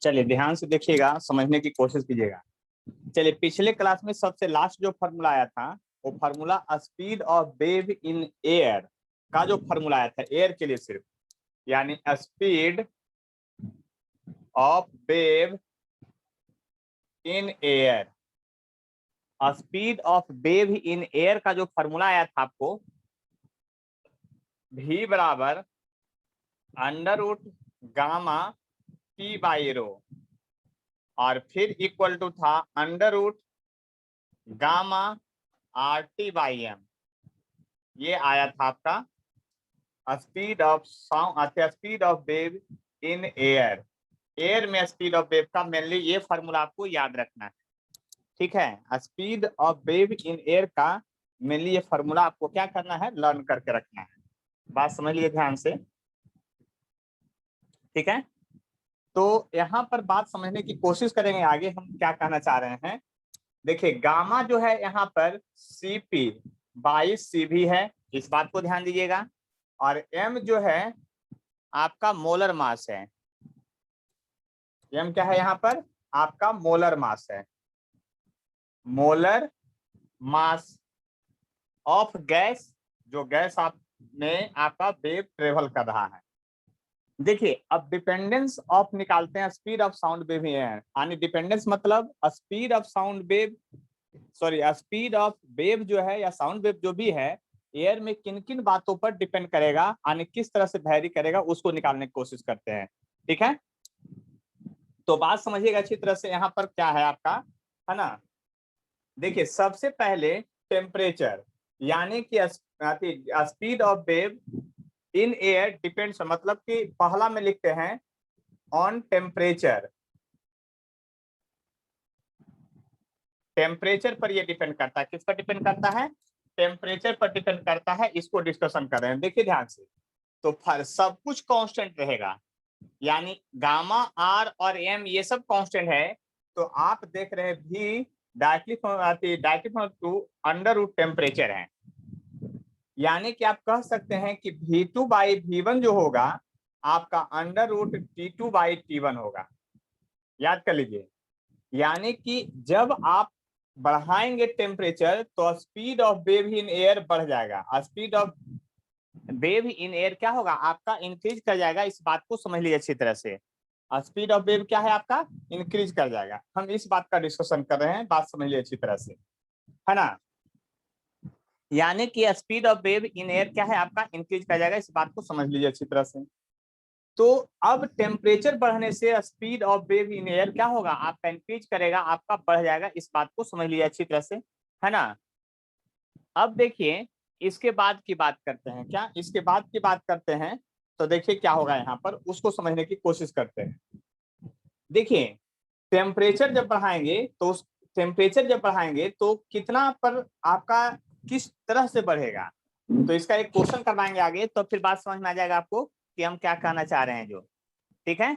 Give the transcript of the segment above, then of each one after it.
चलिए ध्यान से देखिएगा, समझने की कोशिश कीजिएगा। चलिए पिछले क्लास में सबसे लास्ट जो फार्मूला आया था वो formula speed of wave in air का जो फार्मूला आया था एयर के लिए सिर्फ, यानी speed of wave in air. Speed of wave in air का जो फार्मूला आया था आपको v बराबर under root gamma T by rho और फिर इक्वल टू था under root gamma R T by M. ये आया था आपका speed of sound, speed of wave in air. Air में स्पीड ऑफ वेव का मेनली ये फार्मूला आपको याद रखना है, ठीक है। Speed of wave in air का मेनली ये फार्मूला आपको क्या करना है, लर्न करके रखना है। बात समझ लिए ध्यान से, ठीक है। तो यहाँ पर बात समझने की कोशिश करेंगे, आगे हम क्या कहना चाह रहे हैं। देखिए गामा जो है यहाँ पर Cp बाई Cv है, इस बात को ध्यान दीजिएगा। और m जो है आपका मोलर मास है। m क्या है यहाँ पर, आपका मोलर मास है। मोलर मास ऑफ गैस, जो गैस आप में आपका वेव ट्रेवल कर रहा है। देखिए अब डिपेंडेंस ऑफ निकालते हैं, स्पीड ऑफ साउंड वेव है, यानी डिपेंडेंस मतलब speed of sound wave, sorry speed of wave जो है या साउंड वेव जो भी है एयर में किन किन बातों पर डिपेंड करेगा, यानी किस तरह से वैरी करेगा, उसको निकालने की कोशिश करते हैं, ठीक है। तो बात समझिएगा अच्छी तरह से, यहाँ पर क्या है आपका, है ना। देखिए सबसे पहले टेम्परेचर, यानी कि speed of wave in air depends, मतलब कि पहला में लिखते हैं ऑन टेम्परेचर। टेम्परेचर पर ये डिपेंड करता है, किस पर डिपेंड करता है, टेम्परेचर पर डिपेंड करता है। इसको डिस्कशन कर रहे हैं, देखिए ध्यान से। तो सब कुछ कांस्टेंट रहेगा, यानी गामा आर और एम ये सब कांस्टेंट है। तो आप देख रहे हैं भी directly to under root temperature है, यानी कि आप कह सकते हैं कि V2 बाई V1 जो होगा आपका under root T2 by T1 होगा। याद कर लीजिए, यानी कि जब आप बढ़ाएंगे टेम्परेचर तो speed of wave in air बढ़ जाएगा। Speed of wave in air क्या होगा आपका, इंक्रीज कर जाएगा। इस बात को समझ लीजिए अच्छी तरह से, स्पीड ऑफ वेव क्या है आपका, इंक्रीज कर जाएगा। हम इस बात का डिस्कशन कर रहे हैं, बात समझ लीजिए अच्छी तरह से, है ना। यानी कि speed of wave in air क्या है आपका, इंक्रीज कर जाएगा। इस बात को समझ लीजिए अच्छी तरह से। तो अब टेम्परेचर बढ़ने से speed of wave in air क्या होगा, आपका इंक्रीज करेगा, आपका बढ़ जाएगा। इस बात को समझ लीजिए अच्छी तरह से, है ना। अब देखिए इसके बाद की बात करते हैं, क्या इसके बाद की बात करते हैं। तो देखिए क्या होगा यहाँ पर, उसको समझने की कोशिश करते हैं। देखिए टेम्परेचर जब बढ़ाएंगे तो टेम्परेचर जब बढ़ाएंगे तो कितना पर आपका किस तरह से बढ़ेगा, तो इसका एक क्वेश्चन करवाएंगे आगे, तो फिर बात समझ में आ जाएगा आपको कि हम क्या कहना चाह रहे हैं, जो ठीक है।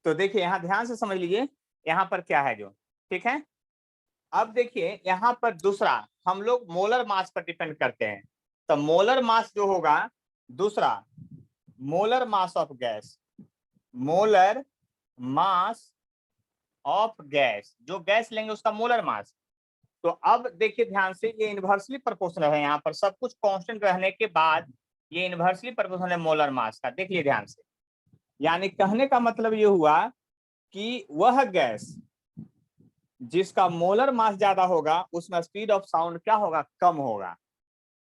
तो देखिए यहाँ ध्यान से समझ लीजिए यहाँ पर क्या है जो, ठीक है। अब देखिए यहाँ पर दूसरा, हम लोग मोलर मास पर डिपेंड करते हैं। तो मोलर मास जो होगा दूसरा, molar mass of gas, molar mass of gas, जो गैस लेंगे उसका मोलर मास। तो अब देखिए ध्यान से, ये इनवर्सली प्रोपोर्शनल है, यहाँ पर सब कुछ कांस्टेंट रहने के बाद ये इनवर्सली प्रोपोर्शनल है मोलर मास का। देखिए ध्यान से, यानी कहने का मतलब ये हुआ कि वह गैस जिसका मोलर मास ज्यादा होगा उसमें स्पीड ऑफ साउंड क्या होगा, कम होगा।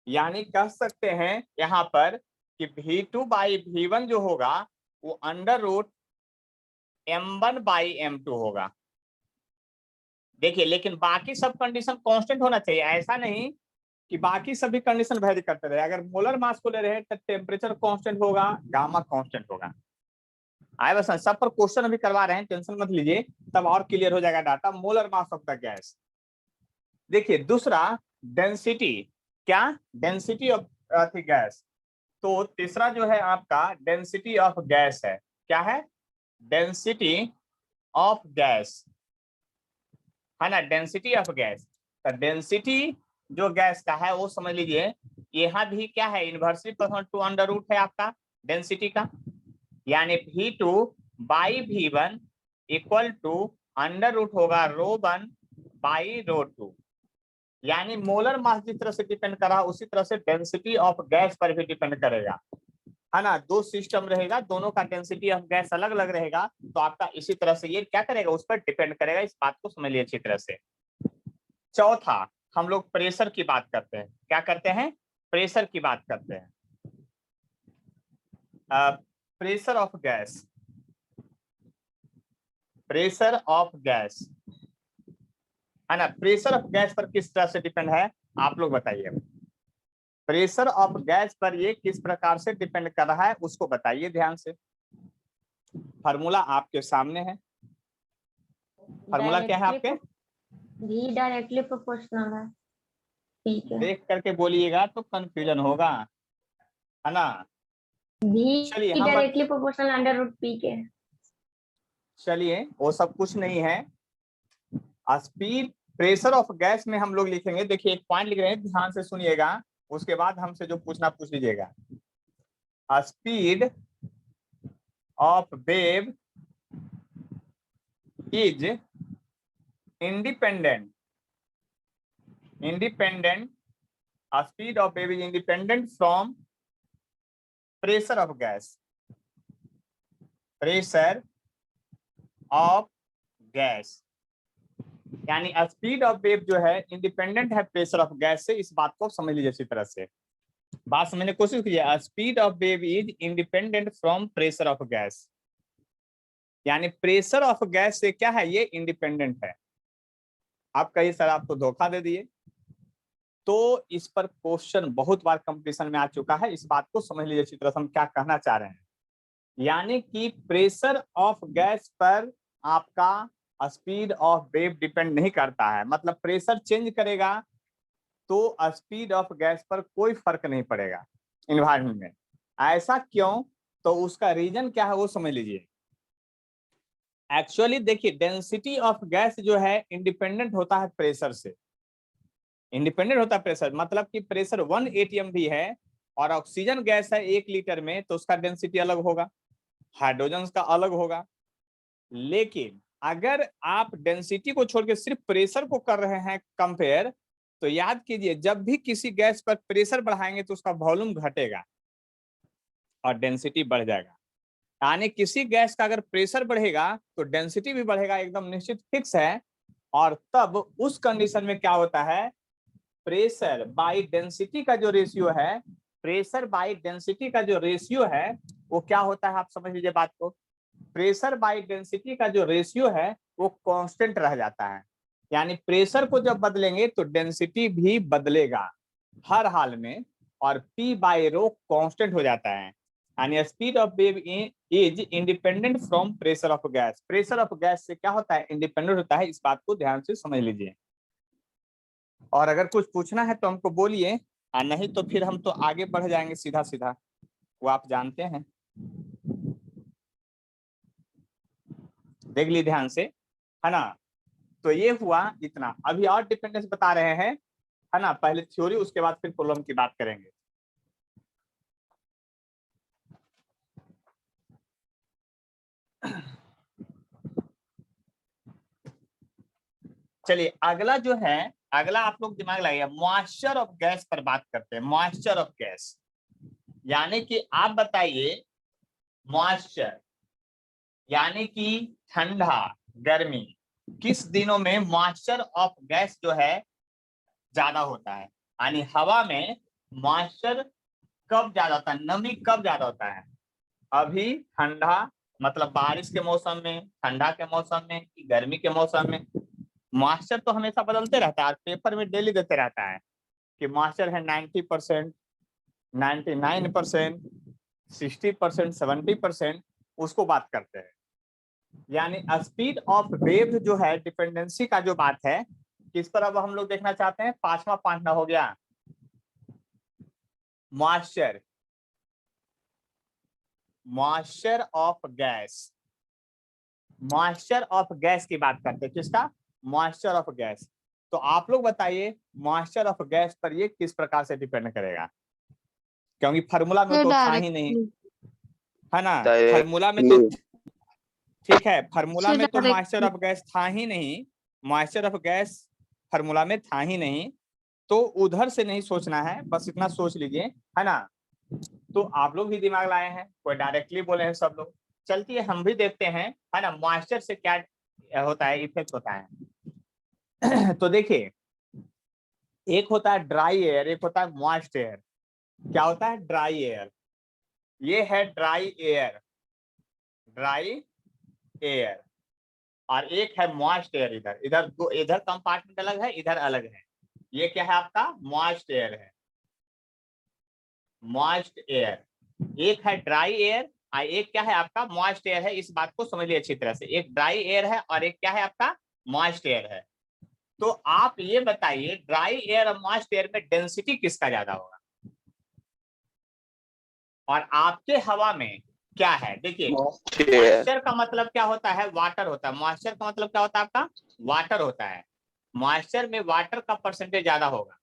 यानी कह सकते हैं यहाँ पर कि V2 बाई V1 जो होगा वो under root M1 by M2 होगा। देखिए लेकिन बाकी सब कंडीशन कांस्टेंट होना चाहिए, ऐसा नहीं कि बाकी सभी कंडीशन वेरी करते रहे। अगर मोलर मास को ले रहे तो टेम्परेचर कांस्टेंट होगा, गामा कांस्टेंट होगा। आए बस सब पर क्वेश्चन अभी करवा रहे हैं, टेंशन मत लीजिए, तब और क्लियर हो जाएगा data. Molar mass of the gas. देखिए दूसरा डेंसिटी, क्या डेंसिटी ऑफ गैस। तो तीसरा जो है आपका डेंसिटी ऑफ गैस है, क्या है, डेंसिटी ऑफ गैस, है ना, डेंसिटी ऑफ गैस। तो डेंसिटी जो गैस का है वो समझ लीजिए यहाँ भी क्या है, inversely proportional to under root है आपका डेंसिटी का। यानी V2 by V1 equal to under root होगा ρ1 बाई ρ2। यानी मोलर मास जिस तरह से डिपेंड करा उसी तरह से डेंसिटी ऑफ गैस पर भी डिपेंड करेगा, है ना। दो सिस्टम रहेगा, दोनों का डेंसिटी ऑफ गैस अलग अलग रहेगा, तो आपका इसी तरह से ये क्या करेगा, उस पर डिपेंड करेगा। इस बात को समझ लीजिए अच्छी तरह से। चौथा, हम लोग प्रेशर की बात करते हैं। क्या करते हैं? प्रेशर की बात करते हैं। Pressure of gas, pressure of gas, है ना। प्रेशर ऑफ गैस पर किस तरह से डिपेंड है, आप लोग बताइए। प्रेशर ऑफ गैस पर ये किस प्रकार से डिपेंड कर रहा है उसको बताइए ध्यान से। फार्मूला आपके सामने है। फार्मूला क्या है आपके? V डायरेक्टली प्रोपोर्शनल है P के। देख करके बोलिएगा तो कंफ्यूजन होगा, है ना। V चलिए हम directly proportional under root P के। चलिए वो सब कुछ नहीं है। स्पीड प्रेशर ऑफ गैस में हम लोग लिखेंगे, देखिए एक पॉइंट लिख रहे हैं, ध्यान से सुनिएगा, उसके बाद हमसे जो पूछना पूछ लीजिएगा। Speed of wave is independent, speed of wave is independent from pressure of gas, pressure of gas. यानी स्पीड ऑफ वेव जो है इंडिपेंडेंट है प्रेशर ऑफ गैस से। इस बात को समझ लीजिए इसी तरह से, बात समझने की कोशिश कीजिए। Speed of wave is independent from pressure of gas, यानी प्रेशर ऑफ गैस से क्या है, ये इंडिपेंडेंट है। आप कहिए सर आपको धोखा दे दिए, तो इस पर क्वेश्चन बहुत बार कंपटीशन में आ चुका है। इस बात को समझ लीजिए अच्छी तरह से हम क्या कहना चाह रहे हैं। यानी कि प्रेशर ऑफ गैस पर आपका स्पीड ऑफ वेव डिपेंड नहीं करता है, मतलब प्रेशर चेंज करेगा तो स्पीड ऑफ गैस पर कोई फर्क नहीं पड़ेगा इन्वायरमेंट में। ऐसा क्यों, तो उसका रीजन क्या है वो समझ लीजिए। एक्चुअली देखिए डेंसिटी ऑफ गैस जो है इंडिपेंडेंट होता है प्रेशर से, इंडिपेंडेंट होता है प्रेशर, मतलब कि प्रेशर 1 atm भी है और ऑक्सीजन गैस है 1 लीटर में, तो उसका डेंसिटी अलग होगा, हाइड्रोजन का अलग होगा। लेकिन अगर आप डेंसिटी को छोड़ के सिर्फ प्रेशर को कर रहे हैं कंपेयर, तो याद कीजिए जब भी किसी गैस पर प्रेशर बढ़ाएंगे तो उसका वॉल्यूम घटेगा और डेंसिटी बढ़ जाएगा। यानी किसी गैस का अगर प्रेशर बढ़ेगा तो डेंसिटी भी बढ़ेगा, एकदम निश्चित फिक्स है। और तब उस कंडीशन में क्या होता है, प्रेशर बाई डेंसिटी का जो रेशियो है, प्रेशर बाई डेंसिटी का जो रेशियो है वो क्या होता है, आप समझ लीजिए बात को। प्रेशर बाई डेंसिटी का जो रेशियो है वो कांस्टेंट रह जाता है। यानी प्रेशर को जब बदलेंगे तो डेंसिटी भी बदलेगा हर हाल में, और P बाई रो कांस्टेंट हो जाता है। यानी speed of wave is independent from pressure of gas. Pressure of gas से क्या होता है, इंडिपेंडेंट होता है। इस बात को ध्यान से समझ लीजिए। और अगर कुछ पूछना है तो हमको बोलिए, और नहीं तो फिर हम तो आगे बढ़ जाएंगे सीधा सीधा, वो आप जानते हैं। देख ली ध्यान से, है ना। तो ये हुआ इतना। अभी और डिपेंडेंस बता रहे हैं, है ना। पहले थ्योरी, उसके बाद फिर प्रॉब्लम की बात करेंगे। चलिए अगला जो है, अगला आप लोग दिमाग लगाइए, मॉइस्चर ऑफ गैस पर बात करते हैं। मॉइस्चर ऑफ गैस यानी कि आप बताइए, मॉइस्चर यानी कि ठंडा गर्मी, किस दिनों में मॉइस्चर ऑफ गैस जो है ज्यादा होता है। यानी हवा में मॉइस्चर कब ज्यादा होता है, नमी कब ज्यादा होता है। अभी ठंडा मतलब बारिश के मौसम में, ठंडा के मौसम में, कि गर्मी के मौसम में। मॉइस्चर तो हमेशा बदलते रहता है, पेपर में डेली देते रहता है कि मॉइस्चर है 90%, 99%, 60%, 70%, उसको बात करते हैं। यानी स्पीड ऑफ वेव जो है डिपेंडेंसी का जो बात है, किस पर अब हम लोग देखना चाहते हैं। पांचवा पॉइंट हो गया moisture, moisture of gas. Moisture of gas की बात करते हैं, किसका, मॉइस्चर ऑफ गैस। तो आप लोग बताइए मॉइस्चर ऑफ गैस पर ये किस प्रकार से डिपेंड करेगा, क्योंकि फार्मूला में तो था ही नहीं। है ना। डायरेक्ट फार्मूला में तो ठीक है, फार्मूला में तो मॉइस्चर ऑफ गैस था ही नहीं, मॉइस्चर ऑफ गैस फार्मूला में था ही नहीं, तो उधर से नहीं सोचना है, बस इतना सोच लीजिए, है ना। तो आप लोग भी दिमाग लाए हैं, कोई डायरेक्टली बोले हैं सब लोग। चलती है, हम भी देखते हैं, है ना, मॉइस्चर से क्या होता है, इफेक्ट होता है। तो देखिए, एक होता है ड्राई एयर, एक होता है मॉइस्ट एयर। क्या होता है ड्राई एयर, ये है ड्राई एयर, ड्राई एयर, और एक है मॉइस्ट एयर। इधर इधर दो, इधर कंपार्टमेंट अलग है, इधर अलग है। ये क्या है आपका मॉइस्ट एयर है, मॉइस्ट एयर। एक है ड्राई एयर और एक क्या है आपका मॉइस्ट एयर है। इस बात को समझ लिया अच्छी तरह से, एक ड्राई एयर है और एक क्या है आपका मॉइस्ट एयर है। तो आप ये बताइए, ड्राई एयर और मॉइस्ट एयर में डेंसिटी किसका ज्यादा होगा, और आपके हवा में क्या है। देखिए, मॉइस्चर का मतलब क्या होता है, वाटर होता है। मॉइस्चर का मतलब क्या होता है आपका, वाटर होता है। मॉइस्चर में वाटर का परसेंटेज ज्यादा होगा।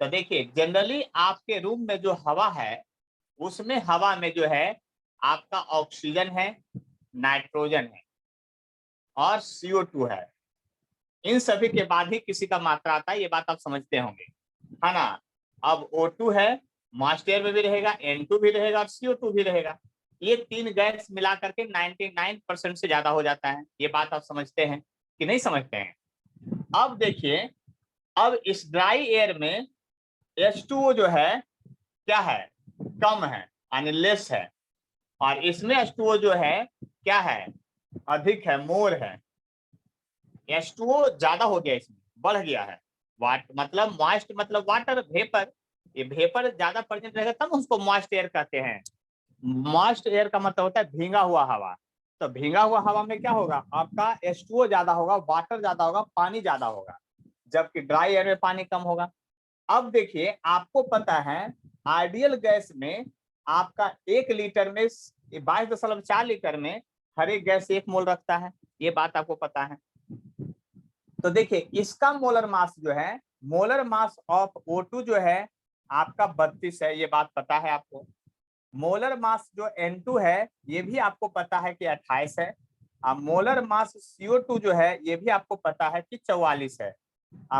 तो देखिए, जनरली आपके रूम में जो हवा है, उसमें हवा में जो है आपका ऑक्सीजन है, नाइट्रोजन है और CO2 है। इन सभी के बाद ही किसी का मात्रा आता है, ये बात आप समझते होंगे, है ना। अब O2 है, मॉइस्ट एयर में भी रहेगा, N2 भी रहेगा और CO2 भी रहेगा। ये तीन गैस मिला करके 99% से ज्यादा हो जाता है। ये बात आप समझते हैं कि नहीं समझते हैं। अब देखिए, अब इस ड्राई एयर में H2O जो है क्या है, कम है, यानी लेस है, और इसमें H2O जो है क्या है, अधिक है, मोर है। H2O ज्यादा हो गया, इसमें बढ़ गया है। मतलब मॉइस्ट मतलब वाटर, वेपर। ये वेपर ज्यादा प्रेजेंट रहेगा तब उसको मॉइस्ट एयर कहते हैं। मॉइस्ट एयर का मतलब होता है भींगा हुआ हवा। तो भींगा हुआ हवा में क्या होगा, आपका H2O ज्यादा होगा, वाटर ज्यादा होगा, पानी ज्यादा होगा, जबकि ड्राई एयर में पानी कम होगा। अब देखिए, आपको पता है आइडियल गैस में आपका 1 लीटर में 22.4 लीटर में हर एक गैस 1 मोल रखता है, ये बात आपको पता है। तो देखिए, इसका मोलर मास जो है, मोलर मास ऑफ O2 जो है आपका 32 है, ये बात पता है आपको। मोलर मास जो N2 है, ये भी आपको पता है कि 28 है। मोलर मास CO2 जो है, ये भी आपको पता है कि 44 है।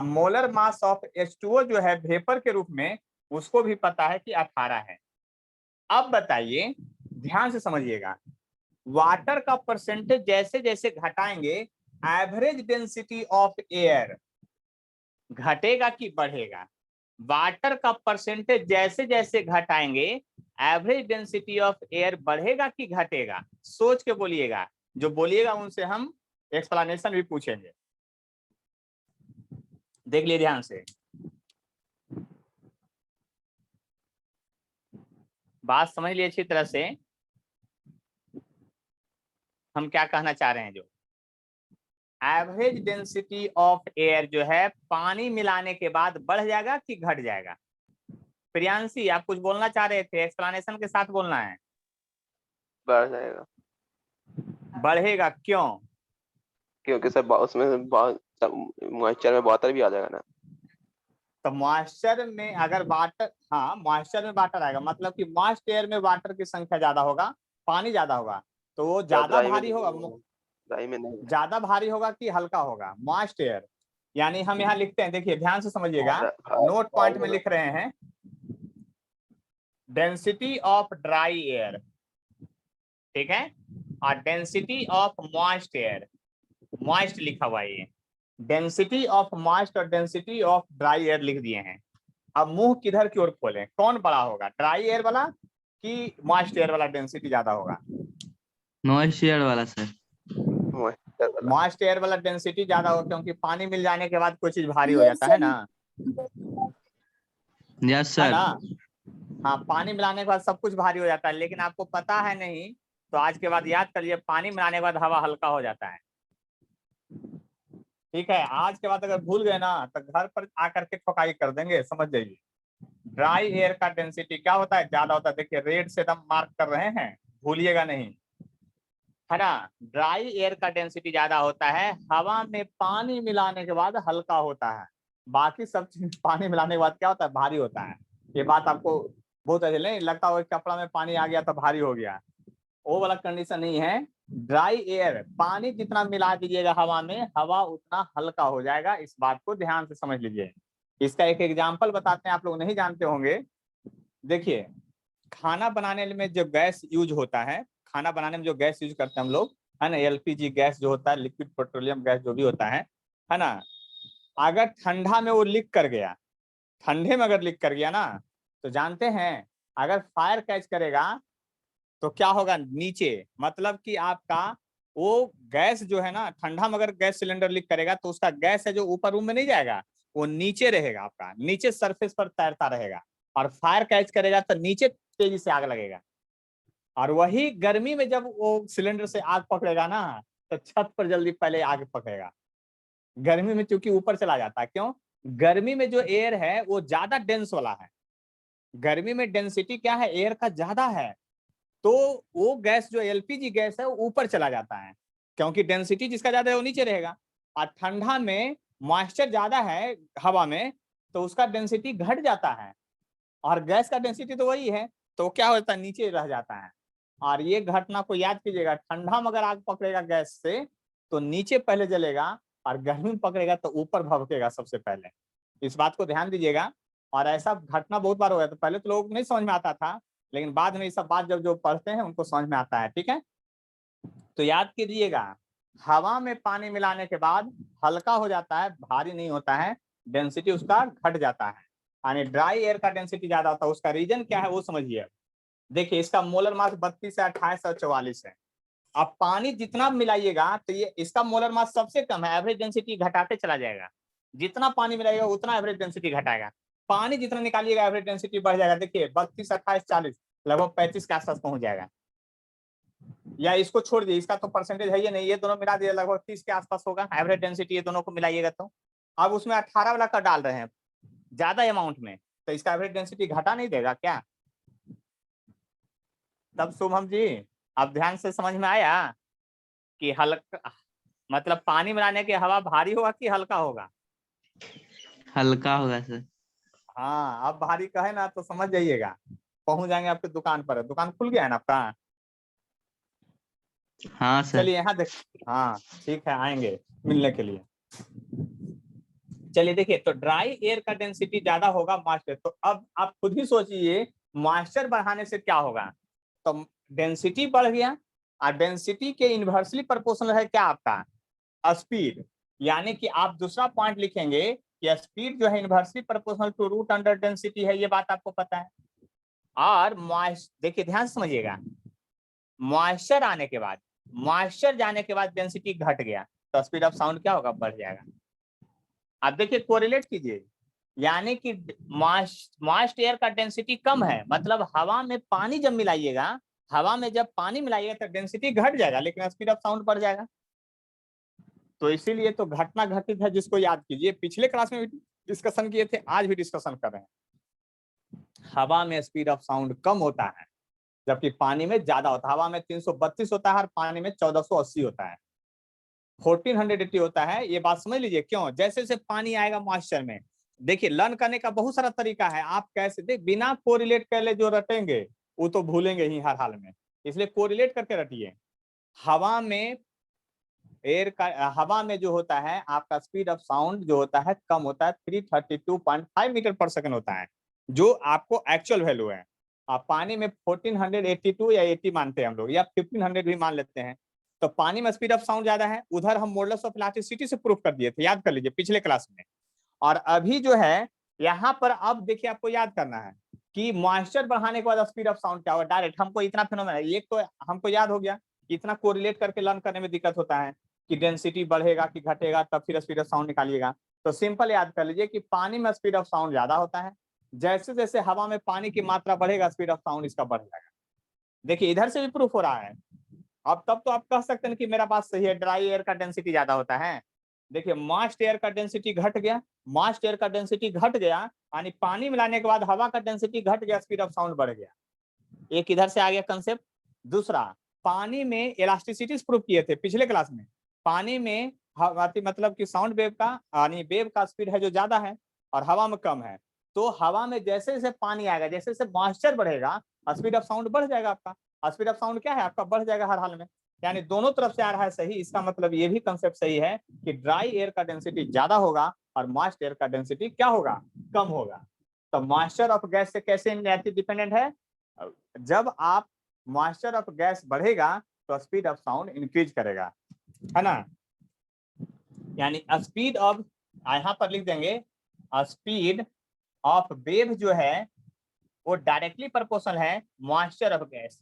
मोलर मास ऑफ H2O जो है वेपर के रूप में, उसको भी पता है कि 18 है। अब बताइए, ध्यान से समझिएगा, वाटर का परसेंटेज जैसे जैसे घटाएंगे, एवरेज डेंसिटी ऑफ एयर घटेगा कि बढ़ेगा। वाटर का परसेंटेज जैसे जैसे घटाएंगे, एवरेज डेंसिटी ऑफ एयर बढ़ेगा कि घटेगा, सोच के बोलिएगा। जो बोलिएगा उनसे हम एक्सप्लेनेशन भी पूछेंगे, देख लिए ध्यान से। बात समझ लिए अच्छी तरह से, हम क्या कहना चाह रहे हैं। जो एवरेज डेंसिटी ऑफ एयर जो है, पानी मिलाने के बाद बढ़ जाएगा कि घट जाएगा। प्रियांशी, आप कुछ बोलना चाह रहे थे, एक्सप्लेनेशन के साथ बोलना है। बढ़ जाएगा, बढ़ेगा क्यों, क्योंकि सर उसमें मॉइस्चर में वाटर भी आ जाएगा ना। तो मॉइस्चर में अगर वाटर, हाँ मॉइस्चर में वाटर आएगा, मतलब कि मॉइस्ट एयर में वाटर की संख्या ज्यादा होगा, पानी ज्यादा होगा, तो वो ज्यादा भारी होगा। ड्राई में नहीं, ज्यादा भारी होगा कि हल्का होगा मॉइस्ट एयर। यानी हम यहाँ लिखते हैं, देखिए ध्यान से समझिएगा, नोट पॉइंट में लिख रहे हैं डेंसिटी ऑफ ड्राई एयर, ठीक है, और density of moist air, moist लिखा हुआ है ये, डेंसिटी ऑफ मॉइस्ट और डेंसिटी ऑफ ड्राई एयर लिख दिए हैं। अब मुंह किधर की ओर खोलें, कौन बड़ा होगा, ड्राई एयर वाला कि मॉइस्ट एयर वाला डेंसिटी ज्यादा होगा। मॉइस्ट एयर वाला सर। मॉइस्ट एयर वाला डेंसिटी ज्यादा होगा, क्योंकि पानी मिल जाने के बाद कोई चीज भारी हो जाता है ना, यस है सर। ना। हाँ, पानी मिलाने के बाद सब कुछ भारी हो जाता है, लेकिन आपको पता है नहीं, तो आज के बाद याद करिए, पानी मिलाने के बाद हवा हल्का हो जाता है। ठीक है, आज के बाद अगर भूल गए ना, तो घर पर आकर के ठोकाई कर देंगे, समझ जाइए। ड्राई एयर का डेंसिटी क्या होता है, ज्यादा होता है। देखिए, रेड से एकदम मार्क कर रहे हैं, भूलिएगा नहीं, है ना। ड्राई एयर का डेंसिटी ज्यादा होता है, हवा में पानी मिलाने के बाद हल्का होता है, बाकी सब चीज पानी मिलाने के बाद क्या होता है, भारी होता है। ये बात आपको बहुत अच्छी नहीं लगता होगा, कपड़ा में पानी आ गया तो भारी हो गया, वो वाला कंडीशन नहीं है। ड्राई एयर, पानी जितना मिला दीजिएगा हवा में, हवा उतना हल्का हो जाएगा। इस बात को ध्यान से समझ लीजिए। इसका एक एग्जाम्पल बताते हैं, आप लोग नहीं जानते होंगे। देखिए, खाना बनाने में जो गैस यूज होता है, खाना बनाने में जो गैस यूज करते हैं हम लोग, है ना, एलपीजी गैस जो होता है, लिक्विड पेट्रोलियम गैस जो भी होता है ना, अगर ठंडा में वो लीक कर गया, ठंडे में अगर लीक कर गया ना, तो जानते हैं अगर फायर कैच करेगा तो क्या होगा नीचे, मतलब कि आपका वो गैस जो है ना, ठंडा में अगर गैस सिलेंडर लीक करेगा तो उसका गैस है जो ऊपर रूम में नहीं जाएगा, वो नीचे रहेगा, आपका नीचे सरफेस पर तैरता रहेगा, और फायर कैच करेगा तो नीचे तेजी से आग लगेगा। और वही गर्मी में जब वो सिलेंडर से आग पकड़ेगा ना, तो छत पर जल्दी पहले आग पकड़ेगा। गर्मी में चूंकि ऊपर चला जाता है, क्यों? गर्मी में जो एयर है वो ज्यादा डेंस वाला है, गर्मी में डेंसिटी क्या है, एयर का ज्यादा है, तो वो गैस जो एलपीजी गैस है वो ऊपर चला जाता है, क्योंकि डेंसिटी जिसका ज्यादा है वो नीचे रहेगा। और ठंडा में मॉइस्चर ज्यादा है हवा में, तो उसका डेंसिटी घट जाता है, और गैस का डेंसिटी तो वही है, तो क्या होता है, नीचे रह जाता है। और ये घटना को याद कीजिएगा, ठंडा में अगर आग पकड़ेगा गैस से तो नीचे पहले जलेगा, और गर्मी में पकड़ेगा तो ऊपर भभकेगा सबसे पहले। इस बात को ध्यान दीजिएगा। और ऐसा घटना बहुत बार हो गया, तो पहले तो लोग नहीं समझ में आता था, लेकिन बाद में ये सब बात जब जो पढ़ते हैं उनको समझ में आता है। ठीक है, तो याद कीजिएगा, हवा में पानी मिलाने के बाद हल्का हो जाता है, भारी नहीं होता है, डेंसिटी उसका घट जाता है, यानी ड्राई एयर का डेंसिटी ज्यादा होता है। उसका रीजन क्या है वो समझिए। देखिए, इसका मोलर मास 32 से 28 और 44 है। अब पानी जितना मिलाइएगा तो ये इसका मोलर मास सबसे कम है, एवरेज डेंसिटी घटाते चला जाएगा, जितना पानी मिलाइएगा उतना एवरेज डेंसिटी घटाएगा। पानी जितना निकालिएगा एवरेज डेंसिटी बढ़ जाएगा। देखिए 32, 28, 40, लगभग 35 के आसपास पहुंच जाएगा। या इसको छोड़ दिए, इसका तो परसेंटेज है ही नहीं, ये दोनों मिला दिए लगभग 30 के आसपास होगा एवरेज डेंसिटी, ये दोनों को मिलाइएगा तो। अब उसमें 18 वाला का डाल रहे हैं ज्यादा अमाउंट में, तो इसका एवरेज डेंसिटी घटा नहीं देगा क्या? तब शुभम जी, अब ध्यान से समझ में आया कि हल्का मतलब पानी मिलाने की हवा भारी होगा कि हल्का होगा? हल्का होगा सर। हाँ, अब भारी कहे ना तो समझ जाइएगा, पहुंच जाएंगे आपके दुकान पर। दुकान खुल गया है ना आपका? हाँ सर। चलिए यहाँ देख, हाँ ठीक है, आएंगे मिलने के लिए। चलिए देखिए, तो ड्राई एयर का डेंसिटी ज्यादा होगा मॉइस्चर, तो अब आप खुद ही सोचिए मॉइस्चर बढ़ाने से क्या होगा। तो डेंसिटी बढ़ गया, और डेंसिटी के इनवर्सली प्रोपोर्शनल है क्या आपका स्पीड, यानी कि आप दूसरा पॉइंट लिखेंगे कि स्पीड जो है inversely proportional to root under density है, ये बात आपको पता है। और देखिए ध्यान से समझिएगा, मॉइस्चर आने के बाद, मॉइस्चर जाने के बाद डेंसिटी घट गया तो स्पीड ऑफ साउंड क्या होगा, बढ़ जाएगा। अब देखिए कोरिलेट कीजिए, यानी कि मॉइस्ट एयर का डेंसिटी कम है, मतलब हवा में पानी जब मिलाइएगा, हवा में जब पानी मिलाइएगा तो डेंसिटी घट जाएगा, लेकिन स्पीड ऑफ साउंड बढ़ जाएगा। तो इसीलिए तो घटना घटित है, जिसको याद कीजिए, पिछले क्लास में भी डिस्कशन किए थे, आज भी डिस्कशन कर रहे हैं। हवा में स्पीड ऑफ साउंड कम होता है, जबकि पानी में ज्यादा होता है। हवा में 332 होता है और पानी में 1480 होता है, 1480 होता है। ये बात समझ लीजिए क्यों, जैसे जैसे पानी आएगा मॉइस्चर में, देखिए लर्न करने का बहुत सारा तरीका है, आप कैसे देख बिना कोरिलेट कर ले जो रटेंगे वो तो भूलेंगे ही हर हाल में, इसलिए कोरिलेट करके रटिए। हवा में एयर का, हवा में जो होता है आपका स्पीड ऑफ साउंड जो होता है कम होता है, 332.5 मीटर पर सेकंड होता है, जो आपको एक्चुअल वैल्यू है। आप पानी में 1482 या 80 मानते हैं हम लोग, या 1500 भी मान लेते हैं, तो पानी में स्पीड ऑफ साउंड ज्यादा है। उधर हम मॉडल्स ऑफ इलास्टिसिटी से प्रूफ कर दिए थे, याद कर लीजिए पिछले क्लास में। और अभी जो है यहाँ पर अब देखिए आपको याद करना है कि मॉइस्चर बढ़ाने के बाद स्पीड ऑफ साउंड क्या होगा। डायरेक्ट हमको इतना फिनोमेना, एक तो हमको याद हो गया, इतना कोरिलेट करके लर्न करने में दिक्कत होता है कि डेंसिटी बढ़ेगा कि घटेगा, तब फिर स्पीड ऑफ साउंड निकालिएगा। तो सिंपल याद कर लीजिए कि पानी में स्पीड ऑफ साउंड ज्यादा होता है, जैसे जैसे हवा में पानी की मात्रा बढ़ेगा स्पीड ऑफ साउंड इसका बढ़ जाएगा। देखिए इधर से भी प्रूफ हो रहा है। अब तब तो आप कह सकते हैं कि मेरा बात सही है, ड्राई एयर का डेंसिटी ज्यादा होता है। देखिए मॉइस्ट एयर का डेंसिटी घट गया, मॉइस्ट एयर का डेंसिटी घट गया, यानी पानी मिलाने के बाद हवा का डेंसिटी घट गया, स्पीड ऑफ साउंड बढ़ गया। एक इधर से आ गया कंसेप्ट। दूसरा, पानी में इलास्टिसिटी प्रूफ किए थे पिछले क्लास में। पानी में मतलब कि साउंड वेव का, यानी वेव का स्पीड है जो ज्यादा है और हवा में कम है, तो हवा में जैसे जैसे पानी आएगा, जैसे जैसे मॉइस्चर बढ़ेगा, स्पीड ऑफ साउंड बढ़ जाएगा आपका। स्पीड ऑफ साउंड क्या है आपका, बढ़ जाएगा हर हाल में, यानी दोनों तरफ से आ रहा है सही। इसका मतलब ये भी कंसेप्ट सही है कि ड्राई एयर का डेंसिटी ज्यादा होगा और मॉइस्ट एयर का डेंसिटी क्या होगा, कम होगा। तो मॉइस्चर ऑफ गैस से कैसे इनडायरेक्टली डिपेंडेंट है, जब आप मॉइस्चर ऑफ गैस बढ़ेगा तो स्पीड ऑफ साउंड इंक्रीज करेगा, है ना। यानी स्पीड ऑफ, यहाँ पर लिख देंगे स्पीड ऑफ वेव जो है वो डायरेक्टली प्रोपोर्शनल है moisture of gas,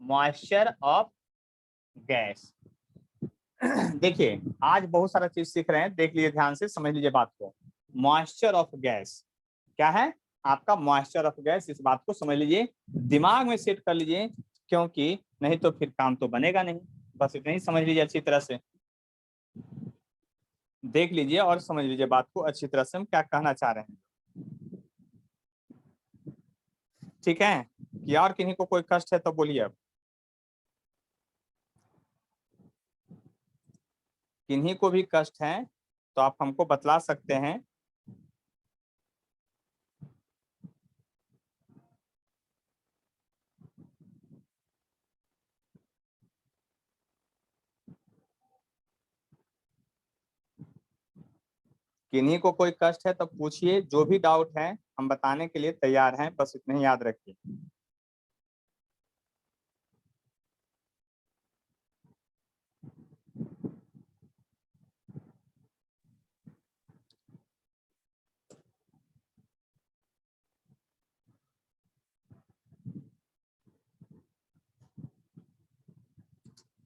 moisture of gas. देखिए आज बहुत सारा चीज सीख रहे हैं, देख लीजिए ध्यान से, समझ लीजिए बात को। मॉइस्चर ऑफ गैस क्या है आपका, मॉइस्चर ऑफ गैस, इस बात को समझ लीजिए, दिमाग में सेट कर लीजिए, क्योंकि नहीं तो फिर काम तो बनेगा नहीं। बस इतना ही समझ लीजिए अच्छी तरह से, देख लीजिए और समझ लीजिए बात को अच्छी तरह से हम क्या कहना चाह रहे हैं। ठीक है, कि और किन्हीं को कोई कष्ट है तो बोलिए। अब किन्हीं को भी कष्ट है तो आप हमको बतला सकते हैं। किन्हीं को कोई कष्ट है तो पूछिए, जो भी डाउट है हम बताने के लिए तैयार हैं, बस इतना ही याद रखिए।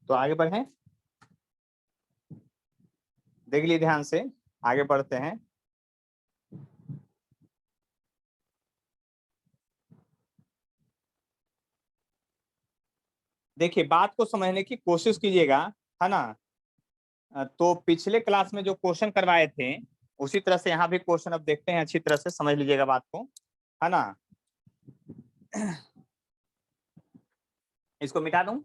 तो आगे बढ़ें, देख लीजिए ध्यान से, आगे बढ़ते हैं। देखिए बात को समझने की कोशिश कीजिएगा, है ना। तो पिछले क्लास में जो क्वेश्चन करवाए थे उसी तरह से यहाँ भी क्वेश्चन अब देखते हैं, अच्छी तरह से समझ लीजिएगा बात को, है ना। इसको मिटा दूं।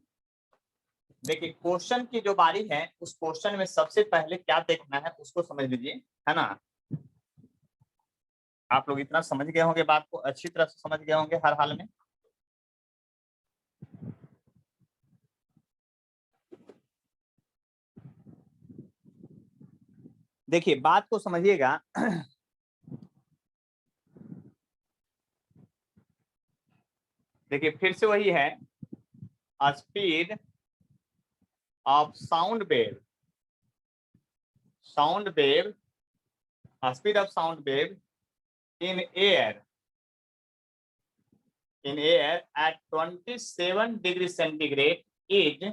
देखिए क्वेश्चन की जो बारी है, उस क्वेश्चन में सबसे पहले क्या देखना है उसको समझ लीजिए, है ना। आप लोग इतना समझ गए होंगे, बात को अच्छी तरह से समझ गए होंगे हर हाल में। देखिए बात को समझिएगा। देखिए फिर से वही है, speed of sound wave, sound wave, speed of sound wave in air at 27 degree centigrade is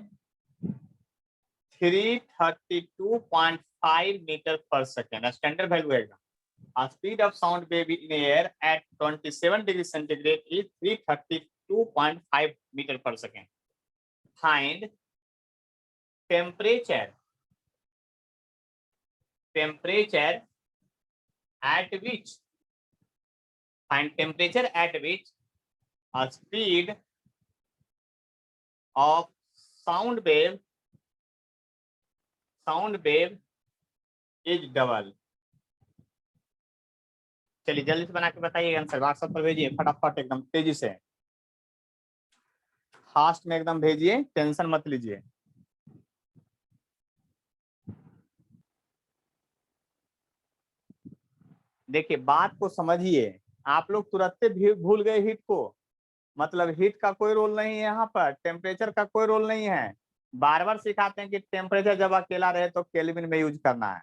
332.5 meter per second. Standard value रहेगा। Speed of sound wave in air at 27 degree centigrade is 332.5 meter per second. Find temperature at which, find temperature at which a speed of sound wave is double. चलिए जल्दी से बना के बताइए, answer WhatsApp पर भेजिए फटाफट, एकदम तेजी से, फास्ट में एकदम भेजिए, टेंशन मत लीजिए। देखिए बात को समझिए, आप लोग तुरंत भूल गए हीट को, मतलब हीट का कोई रोल नहीं है यहाँ पर, टेम्परेचर का कोई रोल नहीं है। बार बार सिखाते हैं कि टेम्परेचर जब अकेला रहे तो केल्विन में यूज करना है,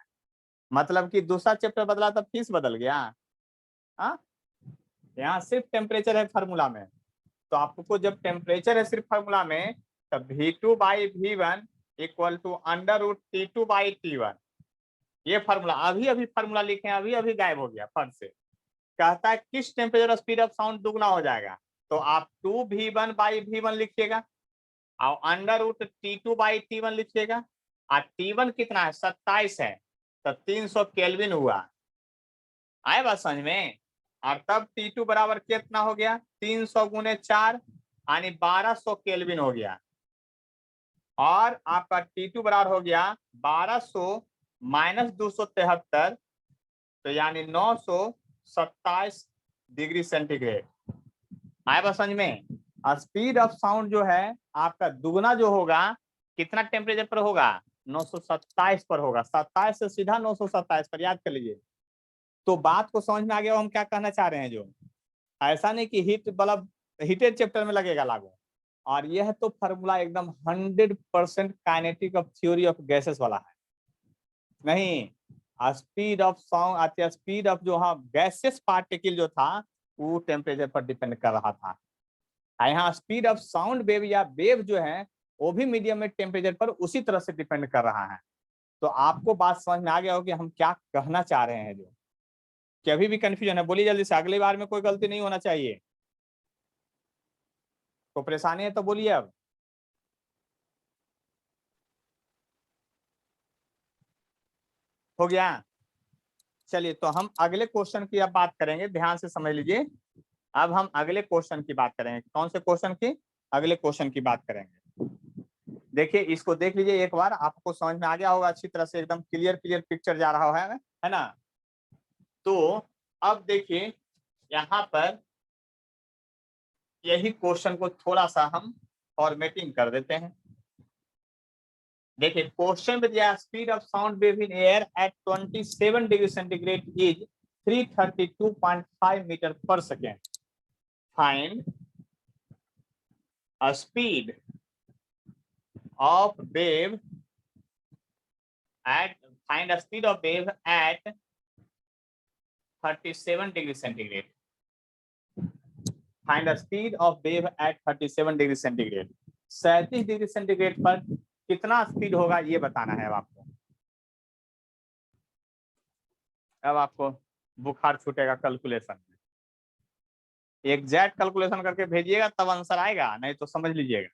मतलब कि दूसरा चैप्टर बदला तब फीस बदल गया। हाँ, यहाँ सिर्फ टेम्परेचर है फार्मूला में, तो आपको जब टेम्परेचर है सिर्फ फार्मूला में, तब V2/V1 इक्वल टू √T2/T1, ये फार्मूला अभी फार्मूला लिखे, अभी गायब हो गया फट से। कहता है किस टेम्परेचर स्पीड ऑफ साउंड दुगना हो जाएगा, तो आप 2V1/V1 लिखिएगा और √T2/T1 लिखिएगा, और T1 कितना है, 27 है, तो 300 केल्विन हुआ। आए बात समझ में। और तब T2 बराबर कितना हो गया, 300 गुने 4 यानी 1200 केल्विन हो गया। और आपका T2 बराबर हो गया 1200 माइनस 273, तो यानी 927 डिग्री सेंटीग्रेड। आया बात समझ में? स्पीड ऑफ साउंड जो है आपका दुगना जो होगा कितना टेम्परेचर पर होगा? 927 पर होगा। 27 से सीधा 927 पर, याद कर लीजिए। तो बात को समझ में आ गया हम क्या कहना चाह रहे हैं। जो ऐसा नहीं कि हीट बल्ब हीटेड चैप्टर में लगेगा लागू, और यह तो फॉर्मूला एकदम 100% kinetic of theory of gases वाला है। नहीं, speed of sound, speed of जो हाँ गैसेस पार्टिकल जो था वो टेम्परेचर पर डिपेंड कर रहा था। यहाँ स्पीड ऑफ साउंड वेव या वेव जो है वो भी मीडियम में टेम्परेचर पर उसी तरह से डिपेंड कर रहा है। तो आपको बात समझ में आ गया हो कि हम क्या कहना चाह रहे हैं। जो कि अभी भी कंफ्यूजन है, बोलिए जल्दी से, अगली बार में कोई गलती नहीं होना चाहिए। तो परेशानी है तो बोलिए अब। हो गया? चलिए तो हम अगले क्वेश्चन की अब बात करेंगे, ध्यान से समझ लीजिए। अब हम अगले क्वेश्चन की बात करेंगे। कौन से क्वेश्चन की? अगले क्वेश्चन की बात करेंगे। देखिए इसको देख लीजिए एक बार, आपको समझ में आ गया होगा अच्छी तरह से, एकदम क्लियर पिक्चर जा रहा है ना? तो अब देखिए यहाँ पर यही क्वेश्चन को थोड़ा सा हम फॉर्मेटिंग कर देते हैं। देखिए क्वेश्चन में दिया speed of sound wave in air at 27 degree centigrade is 332.5 metre पर second. Find a speed of wave at find a speed of wave at 37 degree centigrade. Find a speed of wave at 37 degree centigrade. 37 degree centigrade पर कितना speed होगा ये बताना है अब आपको। अब आपको बुखार छूटेगा कैलकुलेशन में। एग्जैक्ट कैलकुलेशन करके भेजिएगा तब आंसर आएगा, नहीं तो समझ लीजिएगा।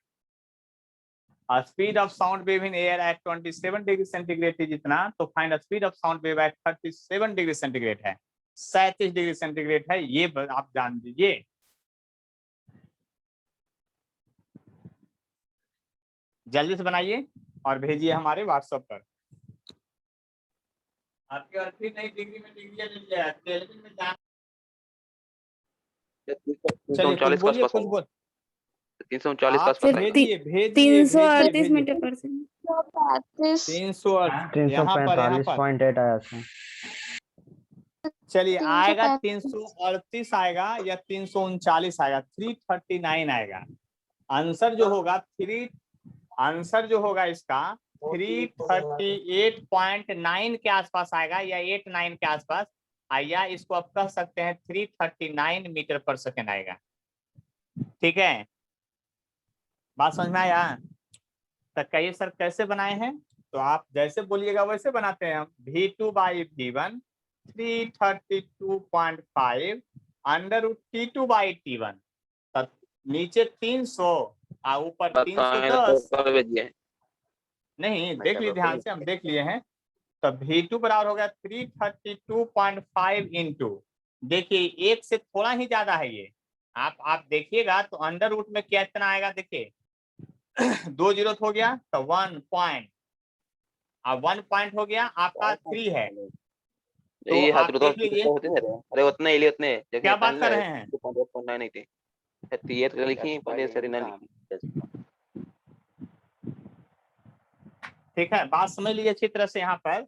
Speed of sound wave in air at 27 degree centigrade है जितना, तो find speed of sound wave eight 37 degree centigrade है, 37 डिग्री सेंटीग्रेड है, ये आप जान दीजिए। जल्दी से बनाइए और भेजिए हमारे व्हाट्सएप पर। आपके 38 नहीं डिग्री में डिग्री ले लिया, केल्विन में जान। चलिए कुछ बोलिए, कुछ बोल। 339 का आप आसपास भेजिए भेजिए 338 मीटर भेजिए। पर सेकंड। 338 यहाँ पर 345.8 आया था। चलिए आएगा 338 आएगा या 339 आएगा, 339 आएगा। आंसर जो होगा आंसर जो होगा इसका 338.9 के आसपास आएगा या 89 के आसपास, या इसको आप कह सकते हैं 339 मीटर पर सेकेंड आएगा। ठीक है, बात समझ में आया? तो कहिए सर कैसे बनाए हैं? तो आप जैसे बोलिएगा वैसे बनाते हैं हम। V2/V1 332.5 √T2/T1, नीचे 300 और ऊपर 310। नहीं देख लिए ध्यान से, हम देख लिए हैं। तो V2 बराबर हो गया 332.5 इंटू, देखिए एक से थोड़ा ही ज्यादा है ये, आप देखिएगा तो अंडर रूट में क्या इतना आएगा, देखिए 2 जीरो हो गया तो 1 पॉइंट, अब 1 पॉइंट हो गया आपका 3 है। तो आप देख लीजिए अरे उतने ही उतने क्या बात कर रहे हैं। 2.9 थे ये तो लिखी पहले सर ना लिखी। ठीक है, बात समझ लीजिए अच्छी तरह से। यहाँ पर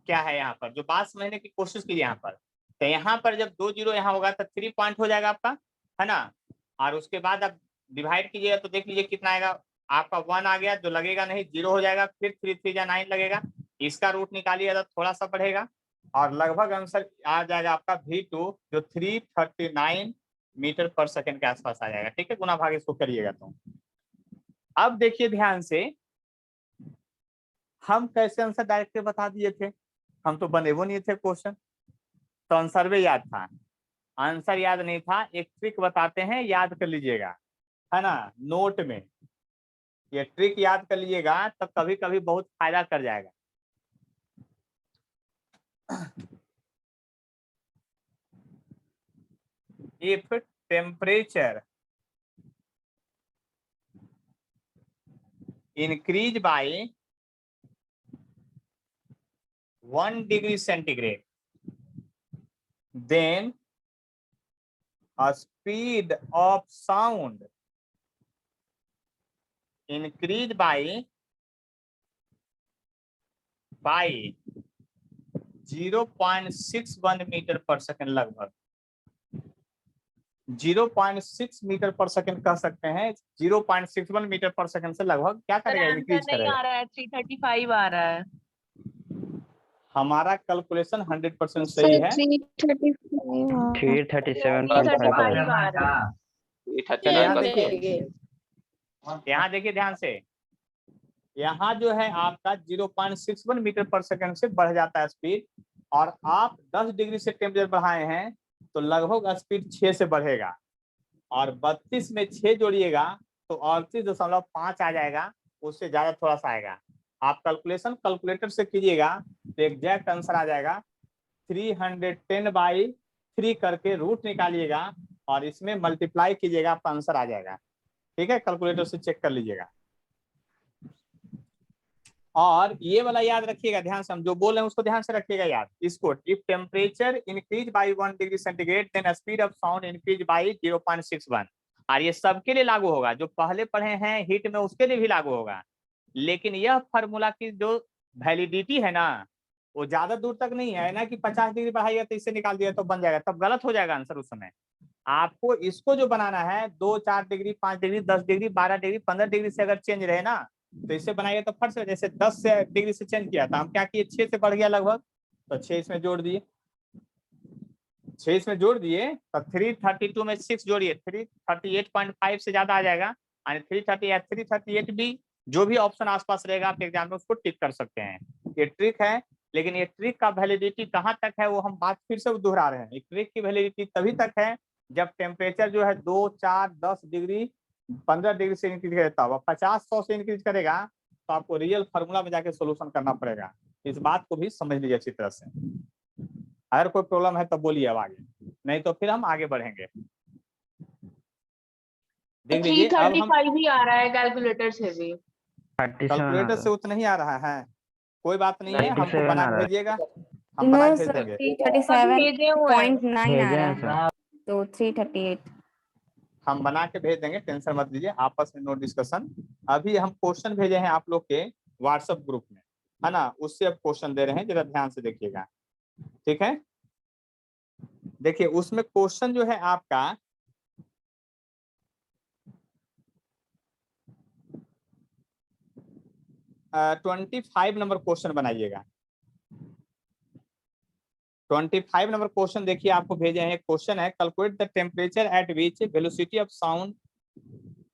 क्या है, यहाँ पर जो बात समझने की कोशिश कीजिए। यहाँ पर तो यहाँ पर जब 2 जीरो यहाँ होगा तो 3 पॉइंट हो जाएगा आपका, है ना? और उसके बाद आप डिवाइड कीजिएगा तो देख लीजिए कितना आएगा आपका, 1 आ गया जो लगेगा नहीं, 0 हो जाएगा, फिर 3 3 या 9 लगेगा, इसका रूट निकालिएगा तो थोड़ा सा बढ़ेगा और लगभग आंसर आ जाएगा आपका V2 जो 339 मीटर पर सेकेंड के आसपास आ जाएगा। ठीक है, गुना भाग इसको करिएगा। तो अब देखिए ध्यान से, हम कैसे आंसर डायरेक्ट बता दिए थे, हम तो बने वो नहीं थे क्वेश्चन, तो आंसर भी याद था, आंसर याद नहीं था। एक ट्रिक बताते हैं, याद कर लीजिएगा, है ना? नोट में ये ट्रिक याद कर लीजिएगा तो कभी कभी बहुत फायदा कर जाएगा। If temperature increase by 1 degree centigrade, then speed of sound increased by 0.61 metre पर सेकंड, लगभग 0.6 मीटर पर सेकंड कह सकते हैं। 0.61 मीटर पर सेकंड से लगभग क्या करेगा, इंक्रीज नहीं करेगा। आ रहा है, 335 आ रहा है। हमारा कैलकुलेशन 100% सही है। 337.5 आ रहा है। यहाँ देखिए ध्यान से, यहाँ जो है आपका 0.61 मीटर पर सेकंड से बढ़ जाता है स्पीड, और आप 10 डिग्री से टेम्परेचर बढ़ाए हैं तो लगभग स्पीड 6 से बढ़ेगा, और 32 में 6 जोड़िएगा तो 38.5 आ जाएगा, उससे ज्यादा थोड़ा सा आएगा। आप कैलकुलेशन कैलकुलेटर से कीजिएगा तो एग्जैक्ट आंसर आ जाएगा। 310/3 करके रूट निकालिएगा और इसमें मल्टीप्लाई कीजिएगा, आपका आंसर आ जाएगा। ठीक है, कैलकुलेटर से चेक कर लीजिएगा। और ये वाला याद रखिएगा, ध्यान से हम जो बोल रहे हैं उसको ध्यान से रखिएगा याद। इसको if temperature increase by 1 degree centigrade then speed of sound increase by 0.61। और ये सबके लिए लागू होगा, जो पहले पढ़े हैं हीट में उसके लिए भी लागू होगा। लेकिन यह फार्मूला की जो वैलिडिटी है ना, वो ज्यादा दूर तक नहीं है ना कि 50 डिग्री बढ़ाइएगा तो इससे निकाल दिया तो बन जाएगा, तब गलत हो जाएगा आंसर उस समय। आपको इसको जो बनाना है 2, 4 degree, 5 degree, 10 degree, 12 degree, 15 degree से अगर चेंज रहे ना तो इससे बनाइए तो फट से, जैसे 10 से डिग्री से चेंज किया था, हम क्या किए 6 से बढ़ गया लगभग, तो 6 इसमें जोड़ दिए, 6 इसमें जोड़ दिए तो 332 में 6 जोड़िए, 338.5 से ज्यादा आ जाएगा। 330 या 338 भी, जो भी ऑप्शन आसपास रहेगा आप एग्जाम में उसको टिक कर सकते हैं। ये ट्रिक है, लेकिन ये ट्रिक का वैलिडिटी कहाँ तक है वो हम बात फिर से दोहरा रहे हैं। ट्रिक की वैलिडिटी तभी तक है जब टेम्परेचर जो है 2, 4, 10 डिग्री, 15 डिग्री से इंक्रीज करता हुआ 50-100 से इंक्रीज करेगा तो आपको रियल फार्मूला में जाके सोल्यूशन करना पड़ेगा। इस बात को भी समझ लीजिए अच्छी तरह से। अगर कोई प्रॉब्लम है तो बोलिए अब आगे, नहीं तो फिर हम आगे बढ़ेंगे। देख लीजिए अब हम 335 ही आ रहा है कैलकुलेटर से भी। कैलकुलेटर से उतना नहीं आ रहा है, कोई बात नहीं है, हमको बना के भेजिएगा, हम नो बना के भेज सर, देंगे। 337.9 आ रहा है, तो 338। हम बना के भेज देंगे, टेंशन मत लीजिए, आपस में नो डिस्कशन। अभी हम क्वेश्चन भेजे हैं आप लोग के व्हाट्सएप ग्रुप में, है ना, उससे अब क्वेश्चन दे रहे हैं, जरा ध्यान से देखिएगा। ठीक है, देखिए उसमें क्वेश्चन जो है आपका 25 नंबर क्वेश्चन बनाइएगा। 25 नंबर क्वेश्चन देखिए आपको भेजे हैं। क्वेश्चन है calculate the temperature at which velocity of sound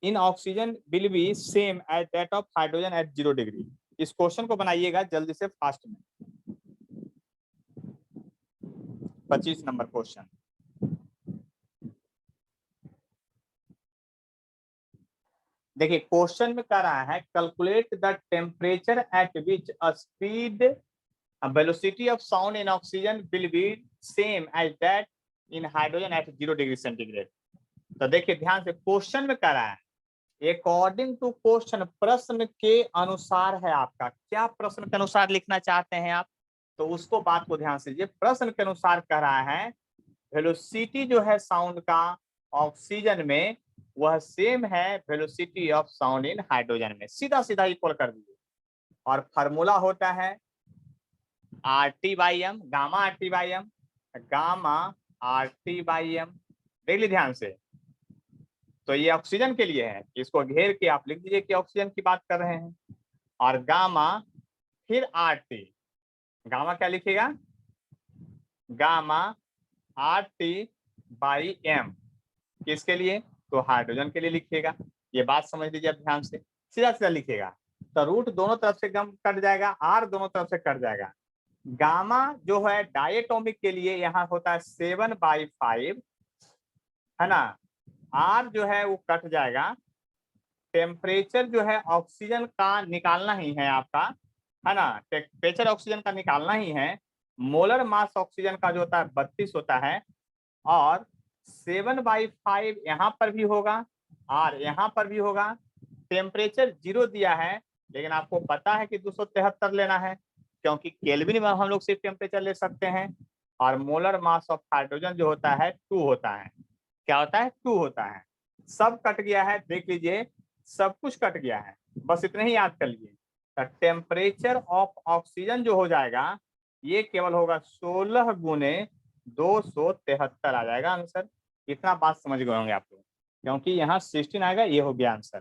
in oxygen will be same as that of hydrogen at 0 degree. इस क्वेश्चन को बनाइएगा जल्दी से, फास्ट में। 25 नंबर क्वेश्चन देखिए, क्वेश्चन में कह रहा है calculate the temperature at which a speed velocity of sound in oxygen will be same as that in hydrogen at 0 degree centigrade. तो देखिए ध्यान से, क्वेश्चन में कह रहा है अकॉर्डिंग टू क्वेश्चन, प्रश्न के अनुसार है आपका। क्या प्रश्न के अनुसार लिखना चाहते हैं आप, तो उसको बात को ध्यान से लीजिए। प्रश्न के अनुसार कह रहा है वेलोसिटी जो है साउंड का ऑक्सीजन में वह सेम है velocity of sound in hydrogen में, सीधा सीधा इक्वल कर दीजिए। और फार्मूला होता है RT/m, gamma RT/m, gamma RT/m। देख लीजिए ध्यान से, तो ये ऑक्सीजन के लिए है, इसको घेर के आप लिख दीजिए कि ऑक्सीजन की बात कर रहे हैं। और गामा फिर RT, गामा क्या लिखिएगा, गामा RT/m, किसके लिए, तो हाइड्रोजन के लिए लिखिएगा। ये बात समझ लीजिए ध्यान से, सीधा सीधा लिखिएगा। तो रूट दोनों तरफ से कम कट जाएगा, R दोनों तरफ से कट जाएगा। गामा जो है डायटोमिक के लिए यहाँ होता है 7/5, है ना। R जो है वो कट जाएगा। टेम्परेचर जो है ऑक्सीजन का निकालना ही है आपका, है ना, टेम्परेचर ऑक्सीजन का निकालना ही है। मोलर मास ऑक्सीजन का जो होता है 32 होता है, और 7/5 यहाँ पर भी होगा और यहाँ पर भी होगा। टेम्परेचर 0 दिया है, लेकिन आपको पता है कि 273 लेना है, क्योंकि केल्विन में हम लोग सिर्फ टेम्परेचर ले सकते हैं। और मोलर मास ऑफ हाइड्रोजन जो होता है 2 होता है। क्या होता है 2 होता है। सब कट गया है, देख लीजिए सब कुछ कट गया है, बस इतने ही याद कर लीजिए। टेम्परेचर ऑफ ऑक्सीजन जो हो जाएगा ये केवल होगा 16 गुने 273 आ जाएगा आंसर। इतना बात समझ गए होंगे आप लोग, क्योंकि यहाँ 16 आएगा, ये हो गया आंसर।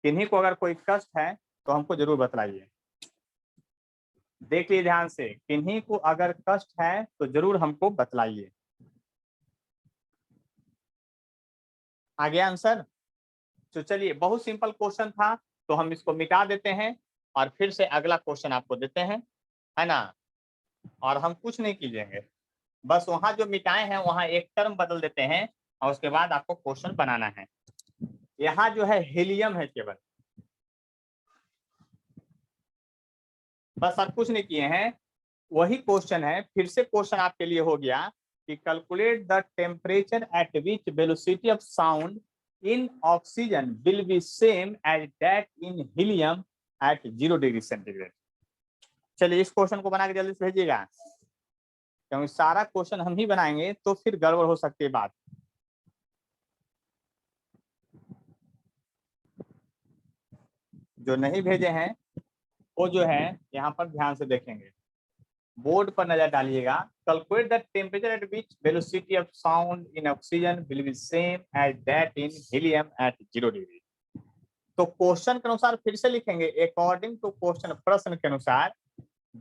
किन्हीं को अगर कोई कष्ट है तो हमको जरूर बतलाइए, देख लीजिए ध्यान से, किन्हीं को अगर कष्ट है तो जरूर हमको बतलाइए। आ गया आंसर? तो चलिए, बहुत सिंपल क्वेश्चन था, तो हम इसको मिटा देते हैं और फिर से अगला क्वेश्चन आपको देते हैं, है ना। और हम कुछ नहीं कीजिएंगे, बस वहां जो मिटाए हैं वहां एक टर्म बदल देते हैं और उसके बाद आपको क्वेश्चन बनाना है। यहाँ जो है हीलियम है केवल, बस आप कुछ नहीं किए हैं, वही क्वेश्चन है। फिर से क्वेश्चन आपके लिए हो गया कि calculate the temperature at which velocity of sound in oxygen will be same as that in helium at 0 degree centigrade. चलिए इस क्वेश्चन को बना के जल्दी से भेजिएगा, क्योंकि सारा क्वेश्चन हम ही बनाएंगे तो फिर गड़बड़ हो सकती है बात। जो नहीं भेजे हैं वो जो है यहाँ पर ध्यान से देखेंगे, बोर्ड पर नजर डालिएगा। Calculate the temperature at which velocity of sound in oxygen will be same as that in helium at 0 degree. तो क्वेश्चन के अनुसार फिर से लिखेंगे, अकॉर्डिंग टू क्वेश्चन, प्रश्न के अनुसार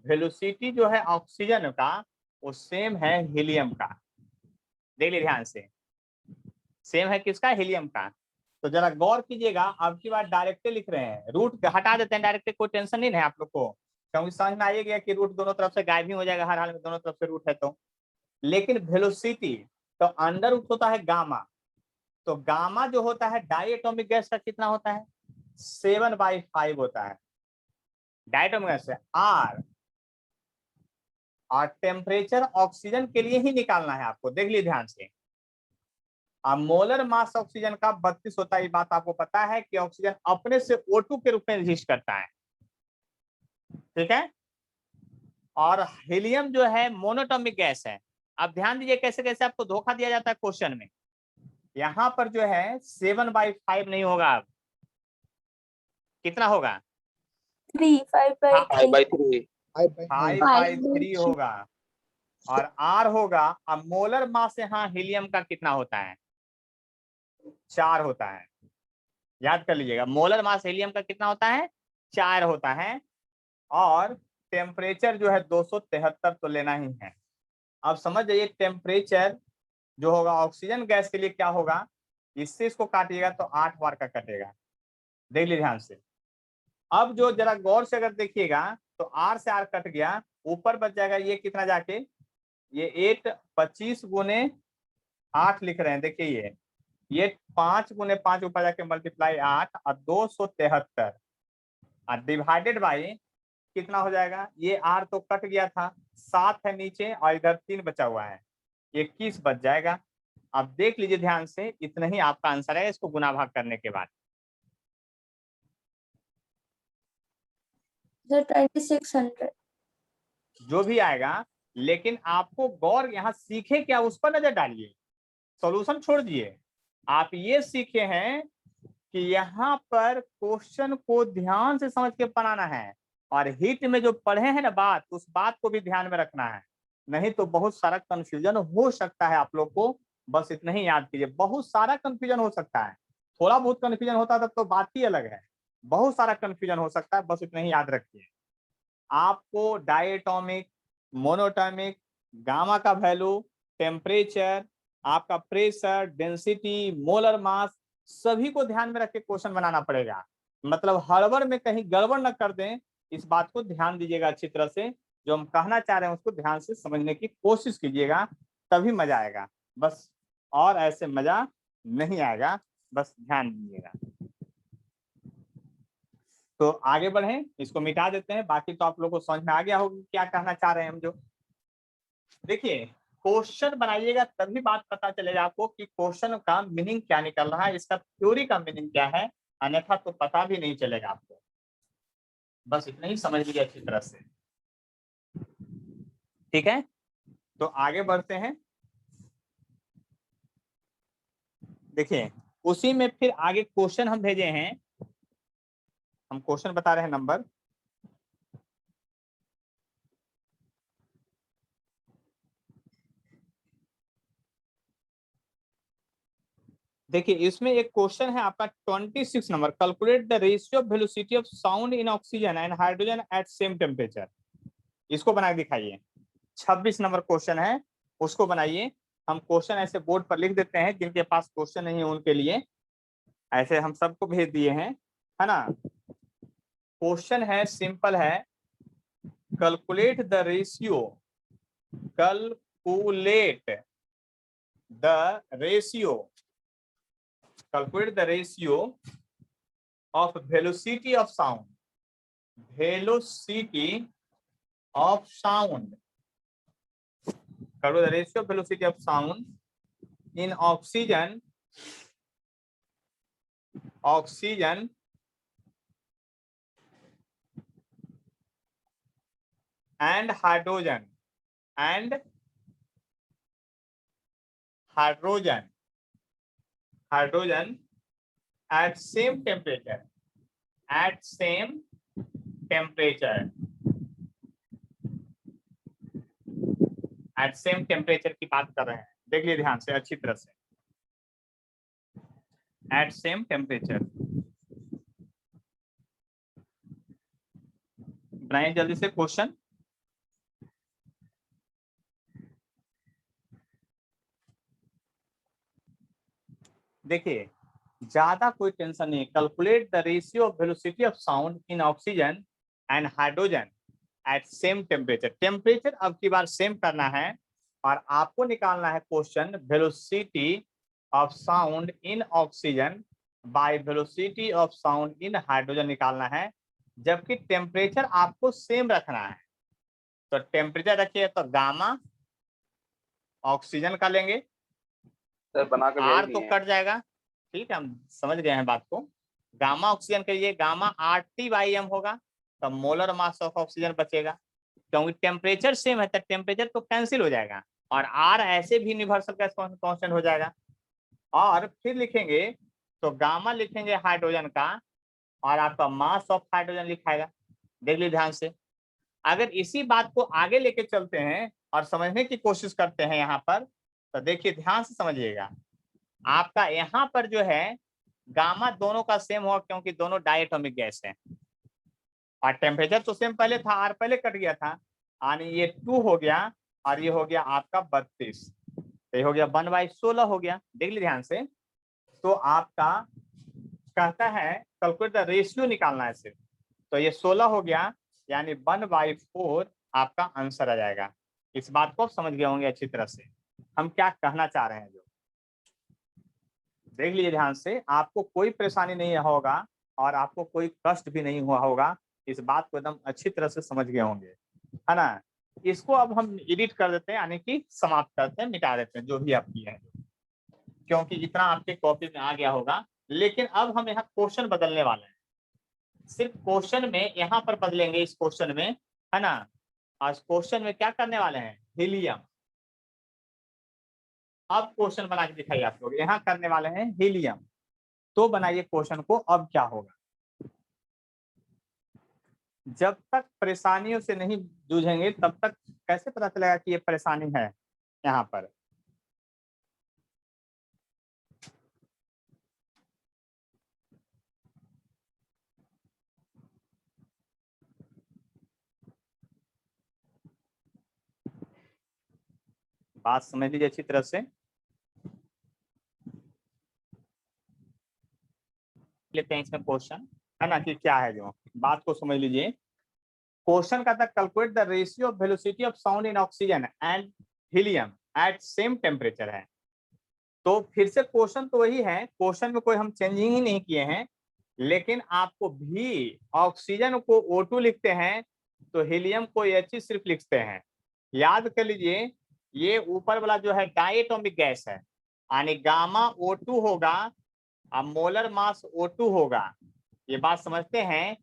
वेलोसिटी जो है ऑक्सीजन का वो सेम है हीलियम का। देख लीजिए ध्यान से, सेम है किसका? हीलियम का। तो जरा गौर कीजिएगा, अब की बार डायरेक्ट लिख रहे हैं, रूट हटा देते हैं डायरेक्ट, कोई टेंशन नहीं है आप लोग को, क्योंकि समझ में आ गया कि रूट दोनों तरफ से गायब ही हो जाएगा, हर हाल में दोनों तरफ से रूट है तो। लेकिन वेलोसिटी तो अंडर रूट होता है गामा, तो गामा जो होता है डायटोमिक गैस का कितना होता है? 7/5 होता है डायटोमिक गैस से आर। और टेम्परेचर ऑक्सीजन के लिए ही निकालना है आपको, देख लीजिए ध्यान से। अब मोलर मास ऑक्सीजन का 32 होता है, ये बात आपको पता है कि ऑक्सीजन अपने से O2 के रूप में एग्जिस्ट करता है, ठीक है। और हीलियम जो है मोनोटॉमिक गैस है। अब ध्यान दीजिए कैसे कैसे आपको धोखा दिया जाता है क्वेश्चन में। यहाँ पर जो है 7/5 नहीं होगा, अब कितना होगा? 5/3 5/3 होगा। और आर होगा, अब मोलर मास यहाँ हीलियम का कितना होता है? 4 होता है। याद कर लीजिएगा, मोलर मास हीलियम का कितना होता है? 4 होता है। और टेम्परेचर जो है 273 तो लेना ही है। अब समझ जाइए टेम्परेचर जो होगा ऑक्सीजन गैस के लिए क्या होगा, इससे इसको काटिएगा तो 8 बार का कटेगा, देख लीजिए ध्यान से। अब जो जरा गौर से अगर देखिएगा तो आर से आर कट गया, ऊपर बच जाएगा ये कितना जाके, ये 8 25 गुने 8 लिख रहे हैं, देखिए ये 5 गुने 5 ऊपर जाके मल्टीप्लाई 8 और 273 और डिवाइडेड बाई कितना हो जाएगा? ये आर तो कट गया था, 7 है नीचे और इधर 3 बचा हुआ है, 21 बच जाएगा। अब देख लीजिए ध्यान से, इतना ही आपका आंसर है इसको गुना भाग करने के बाद। 2600 जो भी आएगा, लेकिन आपको गौर यहाँ सीखे क्या उस पर नजर डालिए, सॉल्यूशन छोड़ दिए। आप ये सीखे हैं कि यहाँ पर क्वेश्चन को ध्यान से समझ के बनाना है, और हिट में जो पढ़े हैं ना बात, उस बात को भी ध्यान में रखना है, नहीं तो बहुत सारा कंफ्यूजन हो सकता है आप लोग को। बस इतना ही याद कीजिए, बहुत सारा कंफ्यूजन हो सकता है, थोड़ा बहुत कंफ्यूजन होता था तो बात ही अलग है, बहुत सारा कंफ्यूजन हो सकता है, बस इतना ही याद रखिए। आपको डायटोमिक, मोनोटॉमिक, गामा का वैल्यू, टेम्परेचर, आपका प्रेशर, डेंसिटी, मोलर मास, सभी को ध्यान में रख के क्वेश्चन बनाना पड़ेगा। मतलब हड़बड़ में कहीं गड़बड़ न कर दें, इस बात को ध्यान दीजिएगा अच्छी तरह से। जो हम कहना चाह रहे हैं उसको ध्यान से समझने की कोशिश कीजिएगा, तभी मजा आएगा, बस और ऐसे मजा नहीं आएगा, बस ध्यान दीजिएगा। तो आगे बढ़ें, इसको मिटा देते हैं, बाकी तो आप लोगों को समझ में आ गया होगा क्या कहना चाह रहे हैं हम। जो देखिए क्वेश्चन बनाइएगा तभी बात पता चलेगा आपको कि क्वेश्चन का मीनिंग क्या निकल रहा है, इसका थ्योरी का मीनिंग क्या है, अन्यथा तो पता भी नहीं चलेगा आपको। बस इतना ही समझ लीजिए अच्छी तरह से, ठीक है। तो आगे बढ़ते हैं। देखिए उसी में फिर आगे क्वेश्चन हम भेजे हैं, हम क्वेश्चन बता रहे हैं नंबर। देखिए इसमें एक क्वेश्चन है आपका 26 number, calculate the ratio of velocity of sound in oxygen and hydrogen at same temperature. इसको बना के दिखाइए। 26 नंबर क्वेश्चन है, उसको बनाइए। हम क्वेश्चन ऐसे बोर्ड पर लिख देते हैं, जिनके पास क्वेश्चन नहीं है उनके लिए ऐसे हम सबको भेज दिए हैं, है ना। क्वेश्चन है, सिंपल है, calculate the ratio, calculate the ratio, calculate the ratio of velocity of sound, velocity of sound, calculate the ratio of velocity of sound in oxygen, oxygen and hydrogen, and hydrogen, hydrogen at same temperature, at same temperature, at same temperature की बात कर रहे हैं, देख लीजिए ध्यान से अच्छी तरह से, at same temperature। बनाइए जल्दी से क्वेश्चन। देखिए ज्यादा कोई टेंशन नहीं, calculate the ratio of velocity of sound in oxygen and hydrogen at same temperature. Temperature अब की बार सेम करना है और आपको निकालना है question velocity of sound in oxygen by velocity of sound in hydrogen निकालना है, जबकि टेम्परेचर आपको सेम रखना है। तो टेम्परेचर रखिए तो गामा ऑक्सीजन का लेंगे, सर बना के आर भेज तो दिए। कट जाएगा, ठीक है हम समझ गए हैं बात को। गामा ऑक्सीजन के लिए गामा RT/m होगा, तो मोलर मास ऑफ ऑक्सीजन बचेगा, क्योंकि टेम्परेचर सेम है तो टेम्परेचर तो कैंसिल हो जाएगा और आर ऐसे भी यूनिवर्सल गैस कांस्टेंट हो जाएगा। और फिर लिखेंगे तो गामा लिखेंगे हाइड्रोजन का और आपका मास ऑफ हाइड्रोजन लिखाएगा। देख लीजिए ध्यान से, अगर इसी बात को आगे लेके चलते हैं और समझने की कोशिश करते हैं यहाँ पर, तो देखिए ध्यान से समझिएगा, आपका यहाँ पर जो है गामा दोनों का सेम होगा, क्योंकि दोनों डायटोमिक गैस हैं और टेम्परेचर तो सेम पहले था, आर पहले कट गया था, यानी ये 2 हो गया और ये हो गया आपका 32, तो ये हो गया 1/16 हो गया। देख लीजिए ध्यान से, तो आपका कहता है कैलकुलेट द रेशियो निकालना है सिर्फ, तो ये 16 हो गया, यानी 1/4 आपका आंसर आ जाएगा। इस बात को समझ गए होंगे अच्छी तरह से हम क्या कहना चाह रहे हैं। जो देख लीजिए ध्यान से, आपको कोई परेशानी नहीं होगा और आपको कोई कष्ट भी नहीं हुआ होगा, इस बात को एकदम अच्छी तरह से समझ गए होंगे, है ना। इसको अब हम एडिट कर देते हैं, यानी कि समाप्त करते हैं, मिटा देते हैं जो भी आप किए हैं, क्योंकि इतना आपके कॉपी में आ गया होगा। लेकिन अब हम यहाँ क्वेश्चन बदलने वाले हैं, सिर्फ क्वेश्चन में यहाँ पर बदलेंगे, इस क्वेश्चन में, है ना। आज क्वेश्चन में क्या करने वाले हैं, हीलियम। अब क्वेश्चन बना के दिखाइए आप लोग, यहाँ करने वाले हैं हीलियम, तो बनाइए क्वेश्चन को। अब क्या होगा, जब तक परेशानियों से नहीं जूझेंगे तब तक कैसे पता चलेगा कि ये परेशानी है। यहाँ पर बात समझ लीजिए अच्छी तरह से, लेते हैं इसमें क्वेश्चन, है ना, कि क्या है, जो बात को समझ लीजिए। क्वेश्चन का था calculate the ratio of velocity of sound in oxygen and helium at same temperature है। तो फिर से क्वेश्चन तो वही है, क्वेश्चन में कोई हम चेंजिंग ही नहीं किए हैं, लेकिन आपको भी ऑक्सीजन को O2 लिखते हैं तो हीलियम को He सिर्फ लिखते हैं। याद कर लीजिए, ये ऊपर वाला जो है डायटोमिक गैस है, यानी गामा O2 होगा और मोलर मास O2 होगा। ये बात समझते हैं,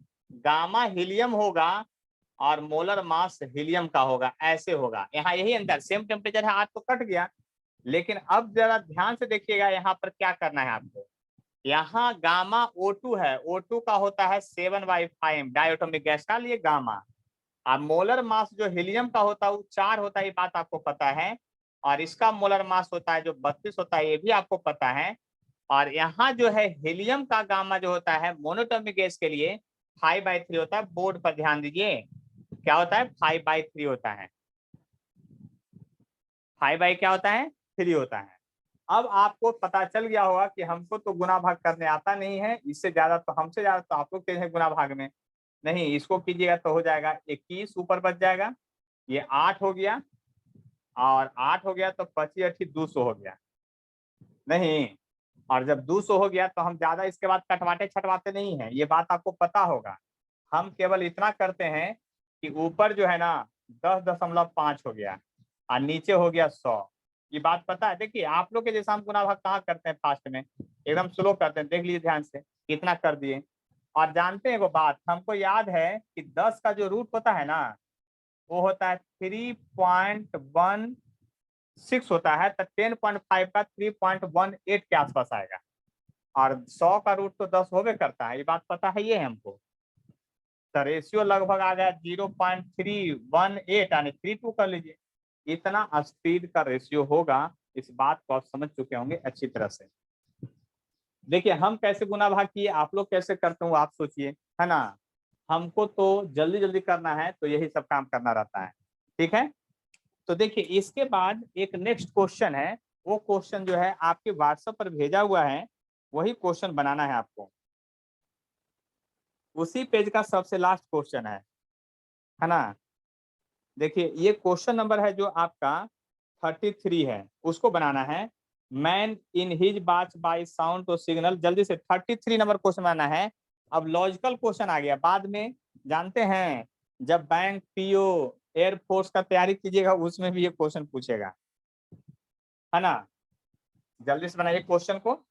गामा हीलियम होगा और मोलर मास हीलियम का होगा, ऐसे होगा। यहाँ यही अंतर, सेम टेम्परेचर है, आज तो कट गया, लेकिन अब जरा ध्यान से देखिएगा यहाँ पर क्या करना है आपको। यहाँ गामा O2 है, O2 का होता है 7/5 डायटोमिक गैस का लिए गामा। अब मोलर मास जो हीलियम का होता है वो 4 होता है, ये बात आपको पता है। और इसका मोलर मास होता है जो 32 होता है, ये भी आपको पता है। और यहाँ जो है हीलियम का गामा जो होता है मोनोटोमिक गैस के लिए 5/3 होता है। बोर्ड पर ध्यान दीजिए, क्या होता है 5/3 होता है। 5 क्या होता है 3 होता है। अब आपको पता चल गया होगा कि हमको तो गुना भाग करने आता नहीं है, इससे ज्यादा तो हमसे ज्यादा तो आप लोग तेज हैं गुना भाग में। नहीं, इसको कीजिएगा तो हो जाएगा 21 ऊपर बच जाएगा, ये 8 हो गया, और 8 हो गया तो 25 8 200 हो गया। नहीं, और जब 200 हो गया तो हम ज्यादा इसके बाद कटवाते छटवाते नहीं है, ये बात आपको पता होगा। हम केवल इतना करते हैं कि ऊपर जो है ना 10.5 हो गया और नीचे हो गया 100। ये बात पता है। देखिए आप लोग के जैसा हम गुना भाग कहाँ करते हैं, फास्ट में एकदम स्लो करते हैं। देख लीजिए ध्यान से कितना कर दिए। और जानते हैं वो बात, हमको याद है कि 10 का जो रूट होता है ना वो होता है 3.16 होता है, तो 10.5 का 3.18 के आसपास आएगा। और 100 का रूट तो 10 होवे करता है, ये बात पता है ये हमको। तो रेशियो लगभग आ गया 0.318 यानी 32 कर लीजिए। इतना स्पीड का रेशियो होगा, इस बात को आप समझ चुके होंगे अच्छी तरह से। देखिए हम कैसे गुना भाग किए, आप लोग कैसे करते हो आप सोचिए, है ना। हमको तो जल्दी जल्दी करना है तो यही सब काम करना रहता है, ठीक है। तो देखिए इसके बाद एक नेक्स्ट क्वेश्चन है, वो क्वेश्चन जो है आपके व्हाट्सएप पर भेजा हुआ है, वही क्वेश्चन बनाना है आपको। उसी पेज का सबसे लास्ट क्वेश्चन है ना। देखिए ये क्वेश्चन नंबर है जो आपका 33 है, उसको बनाना है। मैन इन हिज बाच बाय साउंड टू सिग्नल, जल्दी से 33 नंबर क्वेश्चन बनाना है। अब लॉजिकल क्वेश्चन आ गया बाद में, जानते हैं जब बैंक पीओ एयरफोर्स का तैयारी कीजिएगा उसमें भी ये क्वेश्चन पूछेगा, है ना। जल्दी से बनाइए क्वेश्चन को।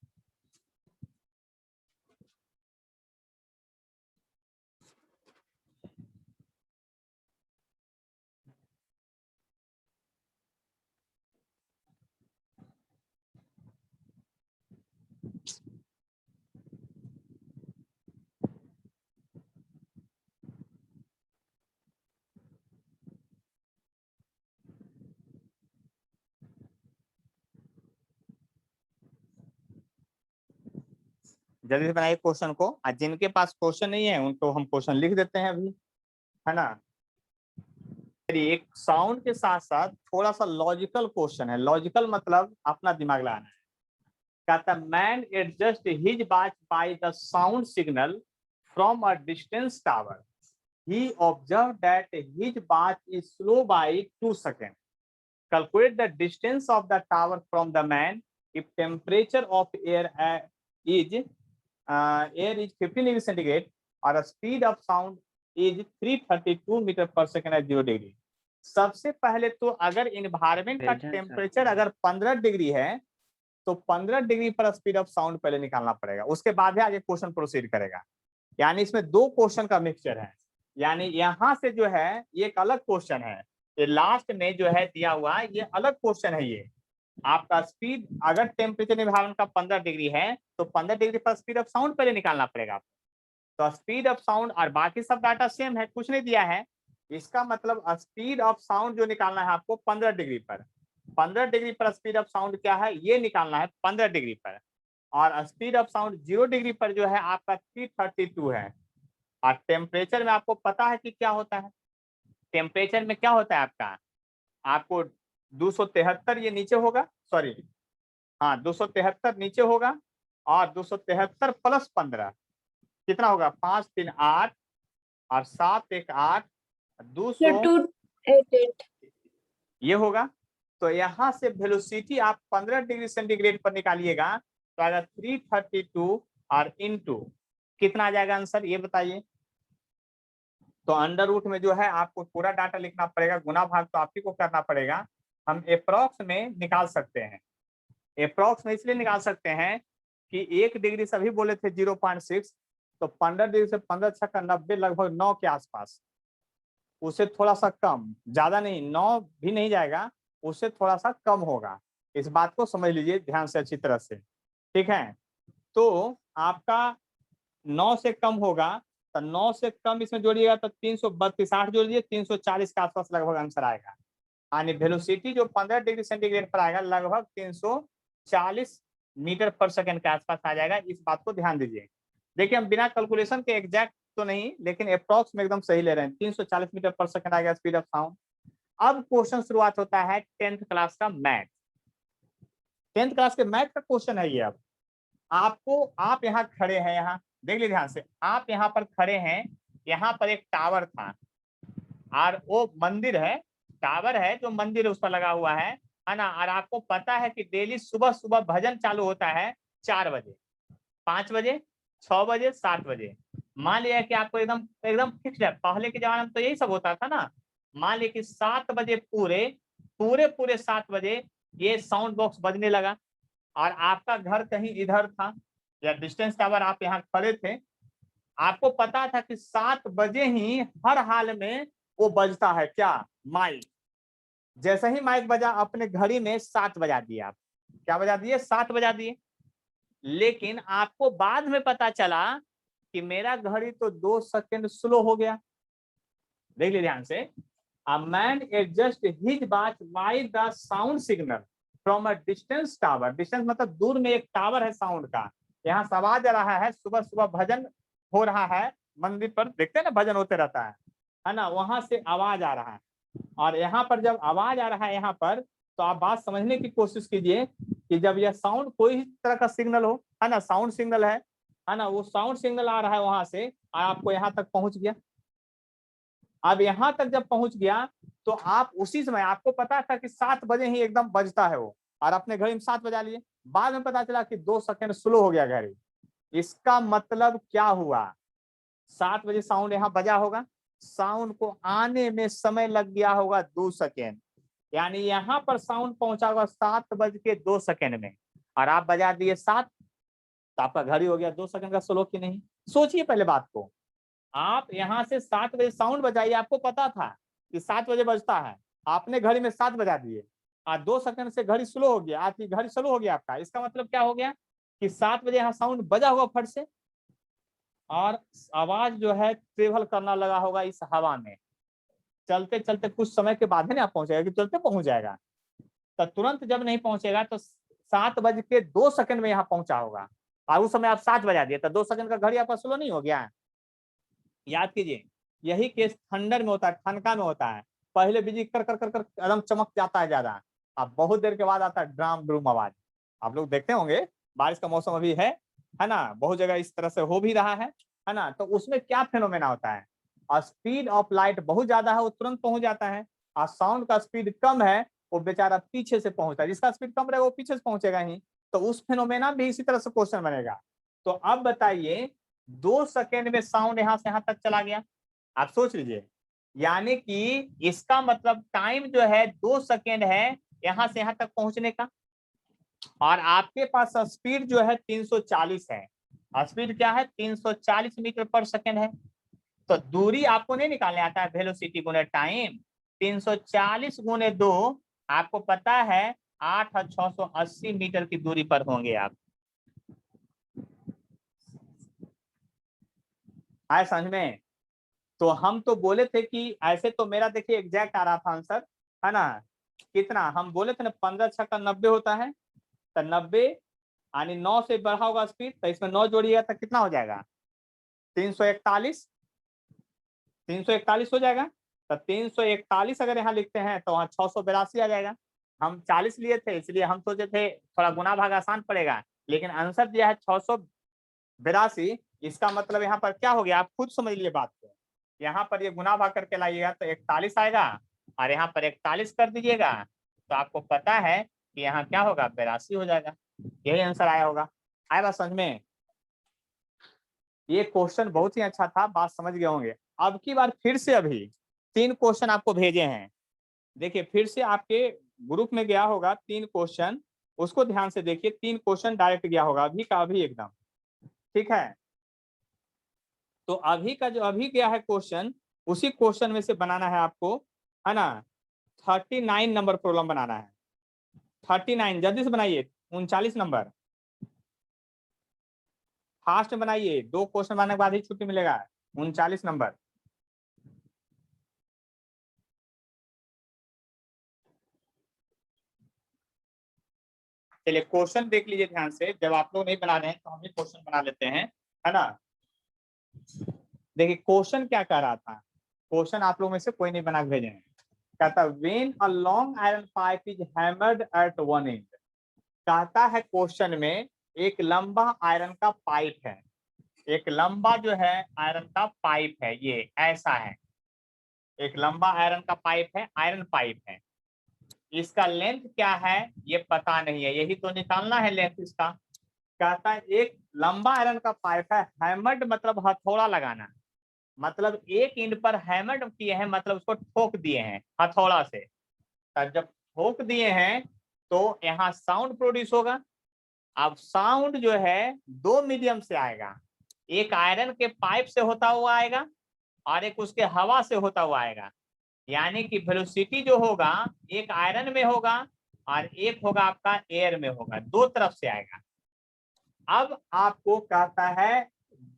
जल्दी से बनाइए क्वेश्चन को। और जिनके पास क्वेश्चन नहीं है उनको हम क्वेश्चन लिख देते हैं अभी, है ना। एक साउंड के साथ साथ थोड़ा सा लॉजिकल क्वेश्चन है। लॉजिकल मतलब अपना दिमाग लगाना है। कहता man adjust his watch by the sound signal from a distance tower, he observe that his watch is slow by 2 seconds. Calculate the distance of the tower from the man if temperature of air is 15 degree centigrade और speed of sound is 332 metre पर second at 0 degree. सबसे पहले तो अगर environment का temperature अगर 15 degree है तो 15 डिग्री पर स्पीड ऑफ साउंड पहले निकालना पड़ेगा, उसके बाद ही आगे क्वेश्चन प्रोसीड करेगा। यानी इसमें 2 क्वेश्चन का मिक्सचर है। यानी यहाँ से जो है ये एक अलग क्वेश्चन है, ये लास्ट में जो है दिया हुआ है ये अलग क्वेश्चन है। ये आपका स्पीड अगर टेम्परेचर इन्वायरमेंट का 15 डिग्री है तो 15 डिग्री पर स्पीड ऑफ साउंड पहले निकालना पड़ेगा आपको। तो स्पीड ऑफ साउंड और बाकी सब डाटा सेम है, कुछ नहीं दिया है। इसका मतलब स्पीड ऑफ साउंड जो निकालना है आपको 15 डिग्री पर, 15 डिग्री पर स्पीड ऑफ साउंड क्या है ये निकालना है 15 डिग्री पर। और स्पीड ऑफ साउंड 0 डिग्री पर जो है आपका 332 है। और टेम्परेचर में आपको पता है कि क्या होता है, टेम्परेचर में क्या होता है आपको 273 ये नीचे होगा, सॉरी हाँ 273 नीचे होगा, और 273 प्लस 15 कितना होगा 5 3 8 और 7 1 8 200 ये होगा। तो यहाँ से वेलोसिटी आप 15 डिग्री सेंटीग्रेड पर निकालिएगा तो आएगा 332 और इनटू कितना आ जाएगा आंसर ये बताइए। तो अंडर रूट में जो है आपको पूरा डाटा लिखना पड़ेगा, गुना भाग तो आप ही को करना पड़ेगा। हम अप्रॉक्स में निकाल सकते हैं, अप्रॉक्स में इसलिए निकाल सकते हैं कि 1 डिग्री से अभी बोले थे 0.6, तो 15 डिग्री से 15 छक्का 90 लगभग 9 के आसपास, उससे थोड़ा सा कम, ज्यादा नहीं 9 भी नहीं जाएगा, उससे थोड़ा सा कम होगा। इस बात को समझ लीजिए ध्यान से अच्छी तरह से, ठीक है। तो आपका 9 से कम होगा तो 9 से कम इसमें जोड़िएगा तो 332, 8 जोड़ दीजिए 340 के आसपास लगभग आंसर आएगा। यानी वेलोसिटी जो 15 डिग्री सेंटीग्रेड पर आएगा लगभग 340 मीटर पर सेकंड के आसपास आ जाएगा। इस बात को ध्यान दीजिए। देखिए हम बिना कैलकुलेशन के एग्जैक्ट तो नहीं लेकिन अप्रॉक्स में एकदम सही ले रहे हैं। 340 मीटर पर सेकंड आएगा स्पीड ऑफ साउंड। अब क्वेश्चन शुरुआत होता है 10th क्लास का मैथ। 10th क्लास के मैथ का क्वेश्चन है ये। अब आपको, आप यहाँ खड़े हैं, यहाँ देख लीजिए ध्यान से, आप यहाँ पर खड़े हैं, यहाँ पर एक टावर था और वो मंदिर है, टावर है जो मंदिर उस पर लगा हुआ है ना। और आपको पता है कि डेली सुबह सुबह भजन चालू होता है 4 बजे, 5 बजे, 6 बजे, 7 बजे। मान लिया कि आपको एकदम एकदम फिक्स है, पहले के जमाने में तो यही सब होता था ना। मान लिया कि 7 बजे पूरे पूरे पूरे 7 बजे ये साउंड बॉक्स बजने लगा और आपका घर कहीं इधर था या डिस्टेंस टावर आप यहाँ खड़े थे। आपको पता था कि 7 बजे ही हर हाल में वो बजता है, क्या? माइक। जैसे ही माइक बजा अपने घड़ी में 7 बजा दिए आप। क्या बजा दिए? 7 बजा दिए। लेकिन आपको बाद में पता चला कि मेरा घड़ी तो 2 सेकंड स्लो हो गया। देख लीजिए ध्यान से। A man adjust his watch by the sound signal from a distance tower. Distance मतलब दूर में एक टावर है साउंड का। यहाँ से आवाज आ रहा है, सुबह सुबह भजन हो रहा है मंदिर पर, देखते हैं ना भजन होते रहता है ना, वहां से आवाज आ रहा है। और यहाँ पर जब आवाज आ रहा है यहाँ पर, तो आप बात समझने की कोशिश कीजिए कि जब यह साउंड कोई तरह का सिग्नल हो, है ना, साउंड सिग्नल है ना, वो साउंड सिग्नल आ रहा है वहां से और आपको यहाँ तक पहुंच गया। अब यहाँ तक जब पहुंच गया तो आप उसी समय, आपको पता था कि 7 बजे ही एकदम बजता है वो, और अपने घड़ी में 7 बजा लिए। बाद में पता चला कि 2 सेकंड स्लो हो गया घड़ी। इसका मतलब क्या हुआ? 7 बजे साउंड यहाँ बजा होगा, साउंड को आने में समय लग गया होगा 2 सेकेंड। यानी यहाँ पर साउंड पहुंचा होगा 7:02 में और आप बजा दिए 7, तो आपका घड़ी हो गया 2 सेकंड का स्लो कि नहीं? सोचिए पहले बात को। आप यहाँ से 7 बजे साउंड बजाइए, आपको पता था कि 7 बजे बजता है, आपने घड़ी में 7 बजा दिए और 2 सेकंड से घड़ी स्लो हो गया, आपकी घड़ी स्लो हो गया आपका। इसका मतलब क्या हो गया कि 7 बजे यहाँ साउंड बजा होगा फट से और आवाज जो है ट्रेवल करना लगा होगा इस हवा में, चलते चलते कुछ समय के बाद है ना पहुंचेगा, कि चलते पहुंच जाएगा। तो तुरंत जब नहीं पहुंचेगा तो 7:02 में यहाँ पहुंचा होगा और उस समय आप 7 बजा दिए, तो 2 सेकंड का घड़ी आपका स्लो नहीं हो गया? याद कीजिए, यही केस थंडर में होता है, ठनका में होता है। पहले बिजली कर कर कर कर एकदम चमक जाता है ज्यादा, अब बहुत देर के बाद आता है ड्राम ड्रूम आवाज। आप लोग देखते होंगे, बारिश का मौसम अभी है ना, बहुत जगह इस तरह से हो भी रहा है ना। तो उसमें क्या फेनोमेना होता है? और स्पीड ऑफ लाइट बहुत ज्यादा है, वो तुरंत पहुंच जाता है, और साउंड का स्पीड कम है, वो बेचारा पीछे से पहुंचता है। जिसका स्पीड कम रहेगा वो पीछे से पहुंचेगा ही। तो उस फेनोमेना भी इसी तरह से क्वेश्चन बनेगा। तो अब बताइए 2 सेकेंड में साउंड यहाँ से यहाँ तक चला गया, आप सोच लीजिए। यानी कि इसका मतलब टाइम जो है 2 सेकेंड है यहाँ से यहाँ तक पहुंचने का, और आपके पास स्पीड जो है 340 है। स्पीड क्या है? 340 मीटर पर सेकेंड है। तो दूरी आपको नहीं निकालने आता है, वेलोसिटी गुने टाइम। 340 गुने 2 आपको पता है 8,680 मीटर की दूरी पर होंगे आप। आए समझ में? तो हम तो बोले थे कि ऐसे तो मेरा देखिए एग्जैक्ट आ रहा था आंसर, है ना, कितना हम बोले थे ना, 15 6 का 90 होता है। तो 90 यानी 9 से बढ़ा होगा स्पीड, तो इसमें 9 जोड़िएगा तो कितना हो जाएगा? 341, 341 हो जाएगा। तो 341 अगर यहाँ लिखते हैं तो वहाँ 682 आ जाएगा। हम 40 लिए थे इसलिए हम सोचे थे थोड़ा गुना भाग आसान पड़ेगा, लेकिन आंसर दिया है 682। इसका मतलब यहाँ पर क्या हो गया, आप खुद समझ लिए बात को। यहाँ पर ये गुना भाग करके लाइएगा तो 41 आएगा, और यहाँ पर 41 कर दीजिएगा तो आपको पता है कि यहाँ क्या होगा, 82 हो जाएगा। यही आंसर आया होगा। आया बात समझ में? ये क्वेश्चन बहुत ही अच्छा था, बात समझ गए होंगे। अब की बार फिर से अभी 3 क्वेश्चन आपको भेजे हैं। देखिए फिर से आपके ग्रुप में गया होगा 3 क्वेश्चन, उसको ध्यान से देखिए। 3 क्वेश्चन डायरेक्ट गया होगा अभी का अभी एकदम, ठीक है। तो अभी का जो अभी गया है क्वेश्चन, उसी क्वेश्चन में से बनाना है आपको, है ना। 39 नंबर प्रॉब्लम बनाना है। 39 जल्दी से बनाइए, 39 नंबर फास्ट में बनाइए, 2 क्वेश्चन बनाने के बाद ही छुट्टी मिलेगा। 39 नंबर। चलिए क्वेश्चन देख लीजिए ध्यान से, जब आप लोग नहीं बना रहे हैं तो हम भी क्वेश्चन बना लेते हैं, है ना। देखिए क्वेश्चन क्या कह रहा था, क्वेश्चन आप लोग में से कोई नहीं बना के भेजे हैं। कहता when a long iron pipe is hammered at one end, कहता है क्वेश्चन में एक लंबा आयरन का पाइप है, एक लंबा जो है आयरन का पाइप है, ये ऐसा है, एक लंबा आयरन का पाइप है, आयरन पाइप है। इसका लेंथ क्या है ये पता नहीं है, यही तो निकालना है लेंथ इसका। कहता है एक लंबा आयरन का पाइप है, हैमर्ड मतलब हथौड़ा लगाना, मतलब एक इंड पर हैमर्ड किए हैं, मतलब उसको ठोक दिए हैं हथौड़ा से। जब ठोक दिए हैं तो यहाँ साउंड प्रोड्यूस होगा। अब साउंड जो है 2 मीडियम से आएगा, एक आयरन के पाइप से होता हुआ आएगा और एक उसके हवा से होता हुआ आएगा। यानी कि वेलोसिटी जो होगा एक आयरन में होगा और एक होगा आपका एयर में होगा, 2 तरफ से आएगा। अब आपको कहता है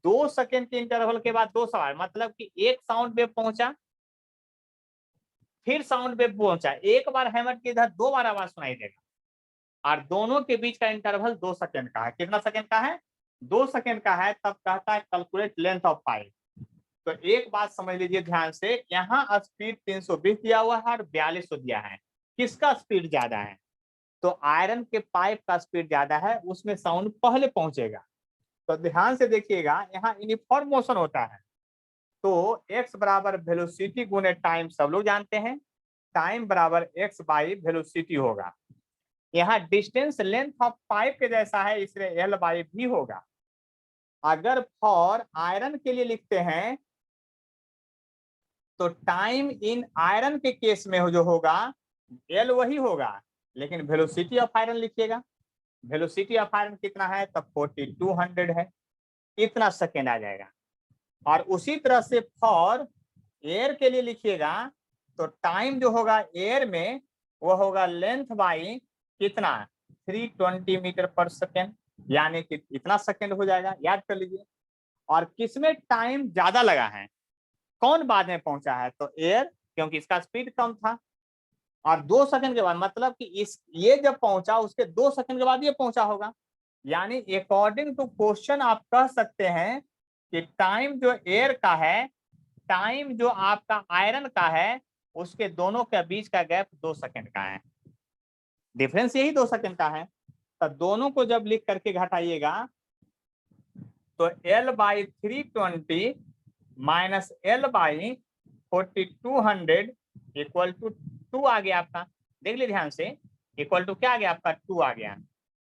2 सेकेंड के इंटरवल के बाद 2 सवाल, मतलब कि एक साउंड वेव पहुंचा, फिर साउंड वेव पहुंचा, एक बार हैमर के इधर 2 बार आवाज सुनाई देगा और दोनों के बीच का इंटरवल 2 सेकेंड का है। कितना सेकेंड का है? 2 सेकेंड का है। तब कहता है कैलकुलेट लेंथ ऑफ पाइप। तो एक बात समझ लीजिए ध्यान से, यहाँ स्पीड 320 दिया हुआ है और 4200 दिया है। किसका स्पीड ज्यादा है? तो आयरन के पाइप का स्पीड ज्यादा है, उसमें साउंड पहले पहुंचेगा। तो ध्यान से देखिएगा, यहाँ यूनिफॉर्म मोशन होता है तो x बराबर वेलोसिटी गुने टाइम, सब लोग जानते हैं टाइम बराबर x बाई वेलोसिटी होगा। यहाँ डिस्टेंस लेंथ ऑफ पाइप के जैसा है, इसलिए l बाई भी होगा। अगर फॉर आयरन के लिए लिखते हैं तो टाइम इन आयरन के केस में जो होगा l वही होगा, लेकिन वेलोसिटी ऑफ आयरन लिखिएगा। वेलोसिटी ऑफ आयरन कितना है? तब 4200 है, इतना सेकेंड आ जाएगा। और उसी तरह से फॉर एयर के लिए लिखिएगा तो टाइम जो होगा एयर में वो होगा लेंथ बाई कितना? 320 मीटर पर सेकेंड, यानी कि इतना सेकेंड हो जाएगा, याद कर लीजिए। और किसमें टाइम ज्यादा लगा है, कौन बाद में पहुंचा है? तो एयर, क्योंकि इसका स्पीड कम था। और 2 सेकंड के बाद, मतलब कि इस ये जब पहुंचा उसके 2 सेकंड के बाद ये पहुंचा होगा। यानी अकॉर्डिंग टू क्वेश्चन आप कह सकते हैं कि टाइम जो एयर का है, टाइम जो आपका आयरन का है, उसके दोनों के बीच का गैप 2 सेकंड का है, डिफरेंस यही 2 सेकंड का है। तो दोनों को जब लिख करके घटाइएगा तो L by 320 minus L by 4200 equal to 2 आ गया आपका। देख लीजिए ध्यान से, इक्वल टू क्या आ गया आपका? 2 आ गया।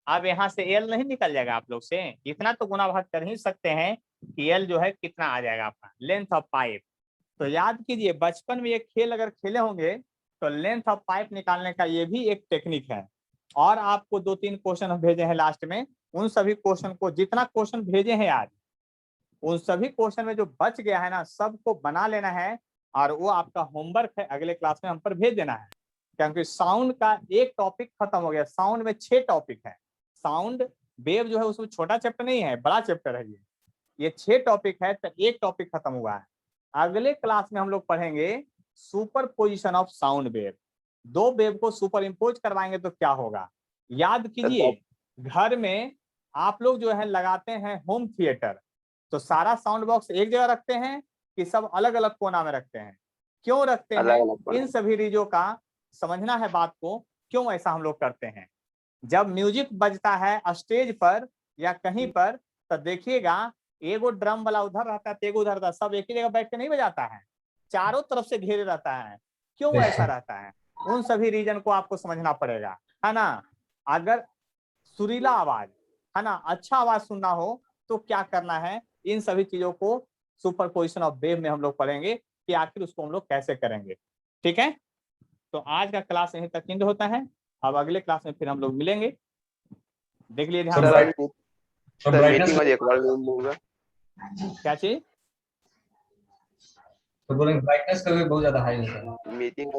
अब यहाँ से L नहीं निकल जाएगा आप लोग से, इतना तो गुना भाग कर ही सकते हैं कि L जो है कितना आ जाएगा आपका? Length of pipe. तो याद कीजिए, बचपन में ये खेल अगर खेले होंगे तो लेंथ ऑफ पाइप निकालने का ये भी एक टेक्निक है। और आपको 2-3 क्वेश्चन भेजे हैं लास्ट में, उन सभी क्वेश्चन को, जितना क्वेश्चन भेजे हैं आज, उन सभी क्वेश्चन में जो बच गया है ना, सबको बना लेना है और वो आपका होमवर्क है, अगले क्लास में हम पर भेज देना है। क्योंकि साउंड का एक टॉपिक खत्म हो गया, साउंड में 6 टॉपिक है। साउंड वेव जो है उसमें छोटा चैप्टर नहीं है, बड़ा चैप्टर है ये 6 टॉपिक है, तो एक टॉपिक खत्म हुआ है। अगले क्लास में हम लोग पढ़ेंगे super position of sound wave. 2 wave को सुपर इम्पोज करवाएंगे तो क्या होगा, याद कीजिए। घर में आप लोग जो है लगाते हैं होम थिएटर, तो सारा साउंड बॉक्स एक जगह रखते हैं कि सब अलग अलग कोना में रखते हैं? क्यों रखते हैं? इन सभी चीजों का समझना है बात को, क्यों ऐसा हम लोग करते हैं। जब म्यूजिक बजता है स्टेज पर या कहीं पर, तो देखिएगा एगो ड्रम वाला उधर रहता है, एगो उधर रहता है, सब एक ही जगह बैठ के नहीं बजाता है, चारों तरफ से घेरे रहता है। क्यों ऐसा रहता है? उन सभी रीजन को आपको समझना पड़ेगा, है ना। अगर सुरीला आवाज, है ना, अच्छा आवाज सुनना हो तो क्या करना है, इन सभी चीजों को सुपरपोजिशन ऑफ वेव में हम लोग पढ़ेंगे कि आखिर उसको हम लोग कैसे करेंगे। ठीक है, तो आज का क्लास यहीं तक एंड होता है। अब अगले क्लास में फिर हम लोग मिलेंगे। देख लिए ध्यान से। मीटिंग आज एक बार में होगा। क्या चीज? तो बोलेंगे ब्राइटनेस का भी बहुत ज्यादा हाई होता है। मीटिंग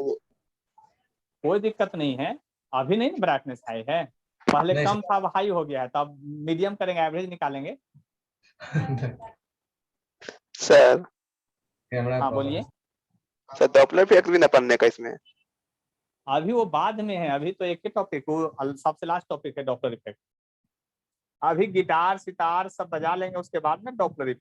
कोई दिक्कत नहीं है, अभी नहीं ब्राइटनेस हाई है, पहले नहीं कम था अब हाई हो गया है, तो अब मीडियम करेंगे, एवरेज निकालेंगे। सर कैमरा हाँ बोलिए। सर डॉपलर इफेक्ट भी ना पढ़ने का इसमें? अभी वो बाद में है, अभी तो एक ही टॉपिक, वो सबसे लास्ट टॉपिक है डॉप्लर इफेक्ट। अभी गिटार सितार सब बजा लेंगे, उसके बाद में डॉप्लर इफेक्ट।